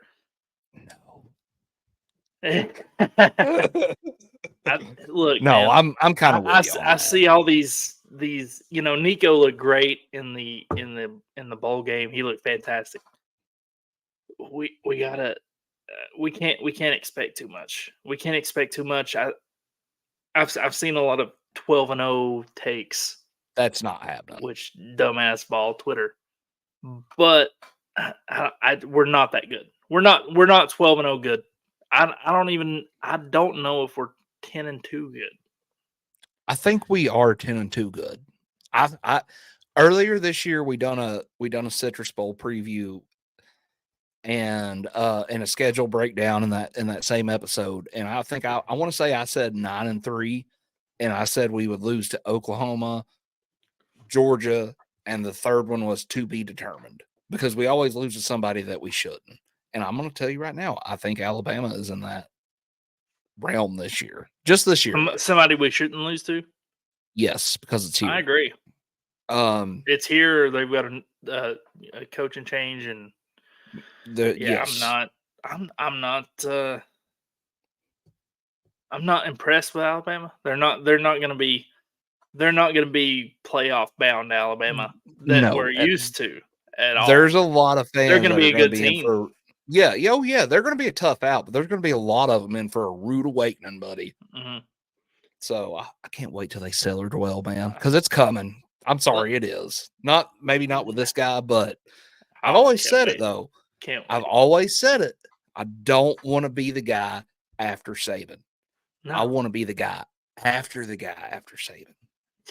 Speaker 2: look.
Speaker 1: No,
Speaker 2: man,
Speaker 1: I'm kind of with you on
Speaker 2: I
Speaker 1: that.
Speaker 2: see all these Nico looked great in the bowl game. He looked fantastic. We gotta we can't expect too much. We can't expect too much. I've seen a lot of 12-0 takes.
Speaker 1: That's not happening.
Speaker 2: Which dumbass ball Twitter. But we're not that good. We're not 12-0 good. I don't know if we're 10-2 good.
Speaker 1: I think we are 10-2 good. I earlier this year we done a Citrus Bowl preview and a schedule breakdown in that same episode. And I think I want to say I said 9-3, and I said we would lose to Oklahoma, Georgia, and the third one was to be determined because we always lose to somebody that we shouldn't. And I'm going to tell you right now, I think Alabama is in that realm this year. Just this year.
Speaker 2: Somebody we shouldn't lose to?
Speaker 1: Yes, because it's here.
Speaker 2: I agree. It's here. They've got a coaching change, and
Speaker 1: yes.
Speaker 2: I'm not impressed with Alabama. They're not going to be playoff bound Alabama that we're used to at all.
Speaker 1: There's a lot of fans.
Speaker 2: They're going to be a good team.
Speaker 1: Yeah. They're going to be a tough out, but there's going to be a lot of them in for a rude awakening, buddy.
Speaker 2: Mm-hmm.
Speaker 1: So I can't wait till they sell or dwell, man, because it's coming. I'm sorry, it is. Maybe not with this guy, but I've always said it though. I've always said it. I don't want to be the guy after Saban. No. I want to be the guy after Saban.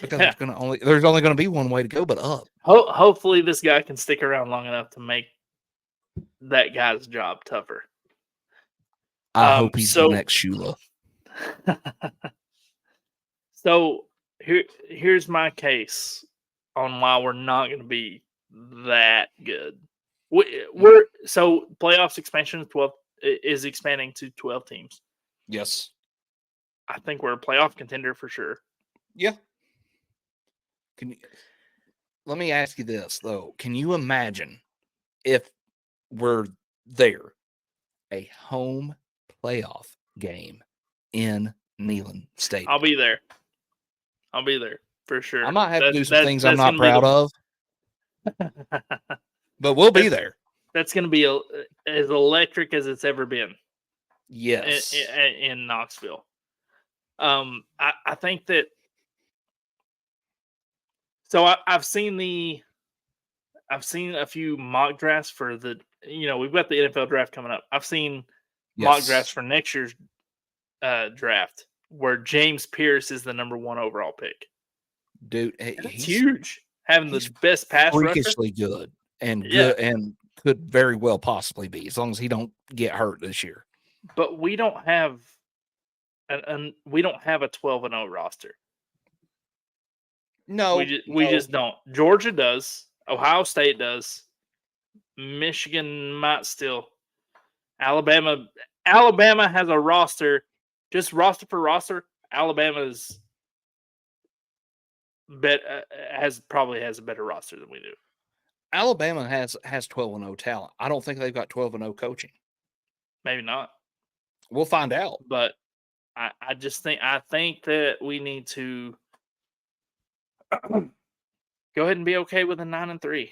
Speaker 1: Because there's only going to be one way to go, but up.
Speaker 2: Hopefully, this guy can stick around long enough to make that guy's job tougher.
Speaker 1: I hope he's the next Shula.
Speaker 2: So here's my case on why we're not going to be that good. So playoffs expansion is expanding to 12 teams.
Speaker 1: Yes,
Speaker 2: I think we're a playoff contender for sure.
Speaker 1: Yeah. Let me ask you this though. Can you imagine if we're there, a home playoff game in Neyland Stadium?
Speaker 2: I'll be there for sure.
Speaker 1: I might have to do some things I'm not proud of, but we'll be there.
Speaker 2: That's going to be as electric as it's ever been.
Speaker 1: Yes,
Speaker 2: in Knoxville. I think that. So I've seen a few mock drafts for we've got the NFL draft coming up. I've seen mock drafts for next year's draft where James Pierce is the number 1 overall pick.
Speaker 1: Dude,
Speaker 2: he's huge. Having the best pass rusher.
Speaker 1: Freakishly good and good and could very well possibly be as long as he don't get hurt this year.
Speaker 2: But we don't have a 12-0 roster.
Speaker 1: No,
Speaker 2: we just don't. Georgia does. Ohio State does. Michigan might still. Alabama has a roster, just roster for roster. Alabama's probably has a better roster than we do.
Speaker 1: Alabama has 12-0 talent. I don't think they've got 12-0 coaching.
Speaker 2: Maybe not.
Speaker 1: We'll find out.
Speaker 2: But I think that we need to go ahead and be okay with a 9-3.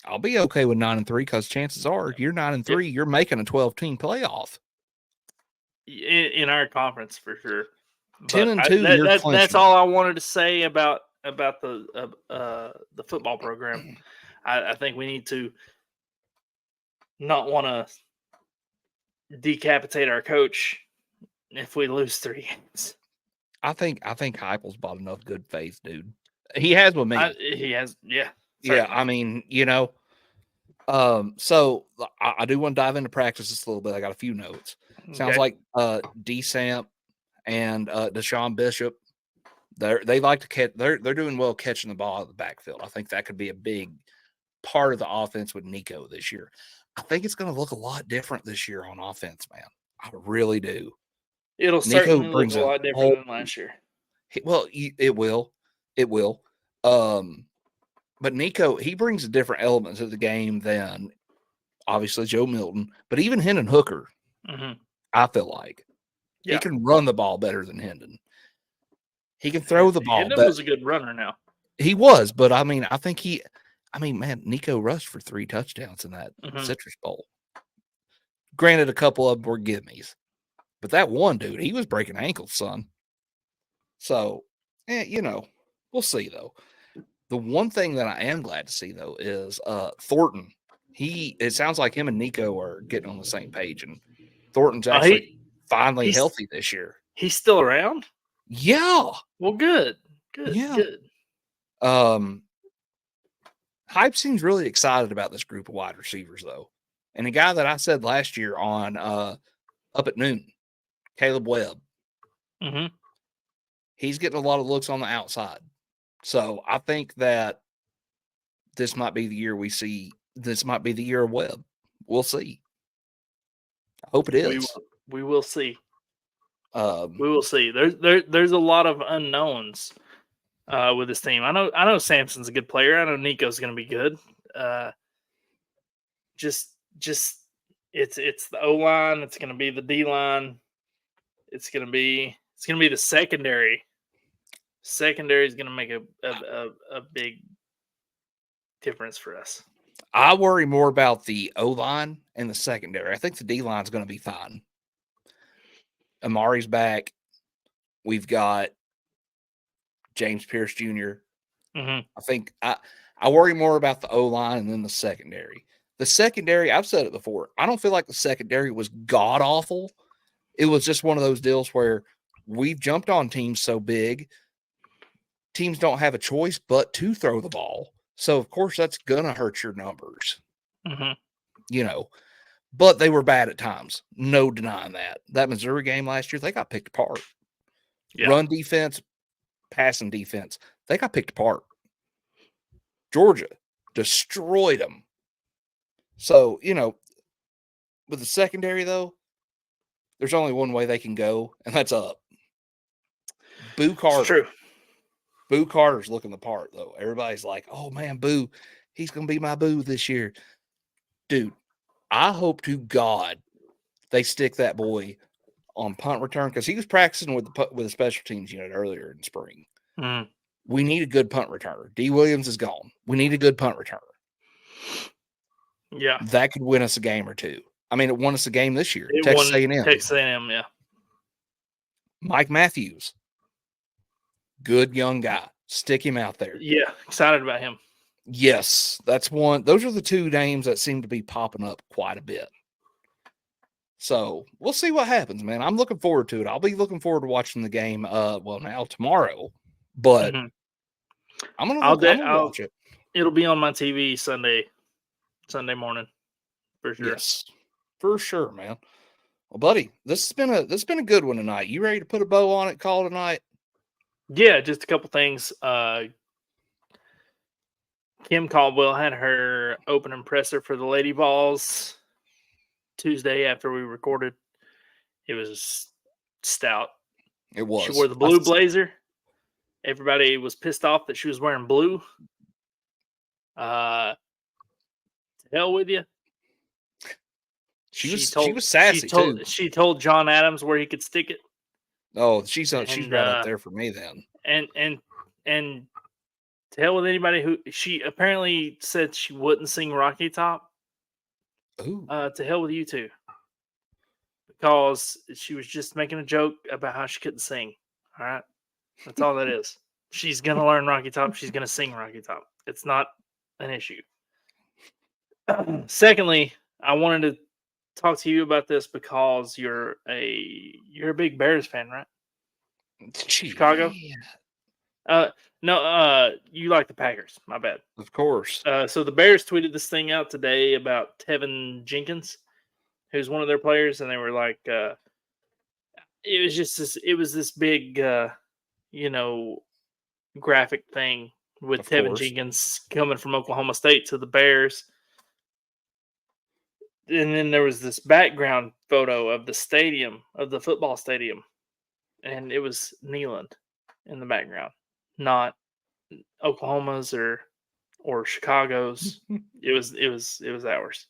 Speaker 1: I'll be okay with 9-3 because chances are, if you're 9-3, you're making a 12-team playoff
Speaker 2: in our conference for sure.
Speaker 1: 10
Speaker 2: But
Speaker 1: and 2, you're
Speaker 2: that's
Speaker 1: clinching.
Speaker 2: all I wanted to say about the football program. I think we need to not want to decapitate our coach if we lose 3 games.
Speaker 1: I think Heupel's bought enough good faith, dude. He has with me.
Speaker 2: He has, yeah.
Speaker 1: Yeah,
Speaker 2: Certainly.
Speaker 1: I mean, so I do want to dive into practice just a little bit. I got a few notes. Sounds
Speaker 2: Okay.
Speaker 1: like D Samp and Deshaun Bishop, they like to catch. They're doing well catching the ball out of the backfield. I think that could be a big part of the offense with Nico this year. I think it's going to look a lot different this year on offense, man. I really do.
Speaker 2: It'll
Speaker 1: Nico
Speaker 2: certainly look
Speaker 1: brings
Speaker 2: a
Speaker 1: a
Speaker 2: lot different
Speaker 1: whole.
Speaker 2: than last year.
Speaker 1: Well, it will, but Nico, he brings a different element to the game than obviously Joe Milton, but even Hendon Hooker.
Speaker 2: Mm-hmm.
Speaker 1: I feel like he
Speaker 2: Yeah.
Speaker 1: can run the ball better than Hendon. He can throw the ball.
Speaker 2: Hendon was a good runner now.
Speaker 1: He was, but I mean, man, Nico rushed for 3 touchdowns in that Citrus Bowl. Granted, a couple of them were gimmies, but that one dude, he was breaking ankles, son. So, we'll see though. The one thing that I am glad to see though is Thornton. It sounds like him and Nico are getting on the same page, and Thornton's actually finally healthy this year.
Speaker 2: He's still around?
Speaker 1: Yeah.
Speaker 2: Well, good.
Speaker 1: Yeah.
Speaker 2: Good.
Speaker 1: Hype seems really excited about this group of wide receivers, though. And the guy that I said last year on Up at Noon, Caleb Webb, he's getting a lot of looks on the outside. So I think that this might be the year this might be the year of Webb. We'll see. I hope it is.
Speaker 2: We will see. We will see. There's a lot of unknowns with this team. I know Samson's a good player. I know Nico's going to be good. Just it's the O line. It's going to be the D line. It's going to be the secondary. Secondary is going to make a big difference for us.
Speaker 1: I worry more about the O line and the secondary. I think the D line is going to be fine. Amari's back. We've got James Pierce Jr. I think I worry more about the O line and then the secondary. The secondary, I've said it before, I don't feel like the secondary was god awful. It was just one of those deals where we've jumped on teams so big, teams don't have a choice but to throw the ball. So, of course, that's going to hurt your numbers. But they were bad at times. No denying that. That Missouri game last year, they got picked apart. Yeah. Run defense, passing defense, they got picked apart. Georgia destroyed them. So, with the secondary, though, there's only one way they can go, and that's up. Boo Carter.
Speaker 2: It's true.
Speaker 1: Boo Carter's looking the part, though. Everybody's like, oh, man, Boo, he's going to be my Boo this year. Dude, I hope to God they stick that boy on punt return because he was practicing with the special teams unit earlier in spring. We need a good punt returner. D. Williams is gone. We need a good punt returner.
Speaker 2: Yeah.
Speaker 1: That could win us a game or two. I mean, it won us a game this year. Texas A&M.
Speaker 2: Texas A&M, yeah.
Speaker 1: Mike Matthews. Good young guy. Stick him out there.
Speaker 2: Yeah, excited about him.
Speaker 1: Yes, that's one. Those are the two names that seem to be popping up quite a bit. So we'll see what happens, man. I'm looking forward to it. I'll be looking forward to watching the game. Now tomorrow, but I'm gonna watch it.
Speaker 2: It'll be on my TV Sunday morning for sure.
Speaker 1: Yes, for sure, man. Well, buddy, this has been a good one tonight. You ready to put a bow on it? Call tonight?
Speaker 2: Yeah, just a couple things. Kim Caldwell had her opening presser for the Lady Vols Tuesday after we recorded. It was stout.
Speaker 1: It was.
Speaker 2: She wore the blue blazer. Everybody was pissed off that she was wearing blue. To hell with you.
Speaker 1: She was sassy too.
Speaker 2: She told John Adams where he could stick it.
Speaker 1: Oh, she's right up there for me then.
Speaker 2: And to hell with anybody who she apparently said she wouldn't sing Rocky Top.
Speaker 1: Ooh.
Speaker 2: To hell with you too. Because she was just making a joke about how she couldn't sing. All right. That's all that is. She's going to learn Rocky Top. She's going to sing Rocky Top. It's not an issue. Secondly, I wanted to talk to you about this because you're a big Bears fan, right? Chicago? No, you like the Packers. My bad.
Speaker 1: Of course.
Speaker 2: So the Bears tweeted this thing out today about Tevin Jenkins, who's one of their players, and they were like, it was just this big, graphic thing with
Speaker 1: Of
Speaker 2: Tevin
Speaker 1: course.
Speaker 2: Jenkins coming from Oklahoma State to the Bears. And then there was this background photo of the stadium, of the football stadium, and it was Neyland in the background, not Oklahoma's or Chicago's. It was ours.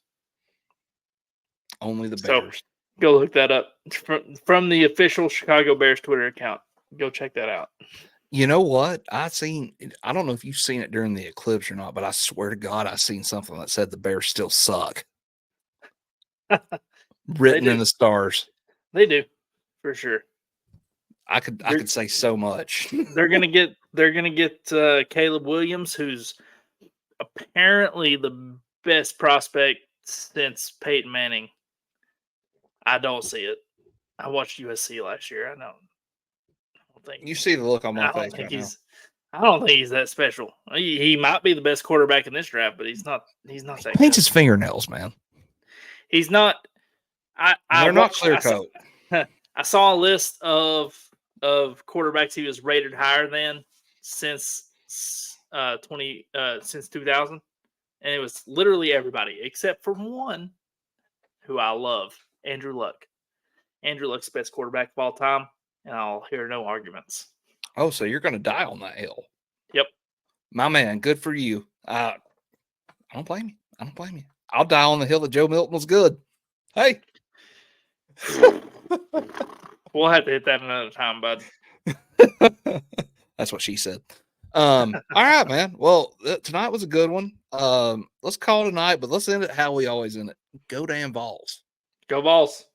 Speaker 1: Only the Bears.
Speaker 2: So go look that up from the official Chicago Bears Twitter account. Go check that out.
Speaker 1: You know what? I don't know if you've seen it during the eclipse or not, but I swear to God, I seen something that said the Bears still suck. Written in the stars.
Speaker 2: They do, for sure.
Speaker 1: I could say so much.
Speaker 2: They're gonna get Caleb Williams, who's apparently the best prospect since Peyton Manning. I don't see it. I watched USC last year. I don't think
Speaker 1: you see the look on my face.
Speaker 2: I don't think he's that special. He might be the best quarterback in this draft, but he's not. He's not that.
Speaker 1: Paints his fingernails, man.
Speaker 2: He's not.
Speaker 1: They're not clear coat.
Speaker 2: I saw a list of quarterbacks he was rated higher than since 2000, and it was literally everybody except for one who I love, Andrew Luck. Andrew Luck's the best quarterback of all time, and I'll hear no arguments.
Speaker 1: Oh, so you're going to die on that hill?
Speaker 2: Yep,
Speaker 1: my man. Good for you. I don't blame you. I don't blame you. I'll die on the hill that Joe Milton was good. Hey.
Speaker 2: We'll have to hit that another time, bud.
Speaker 1: That's what she said. All right, man. Well, tonight was a good one. Let's call it a night, but let's end it how we always end it. Go damn Vols.
Speaker 2: Go Vols.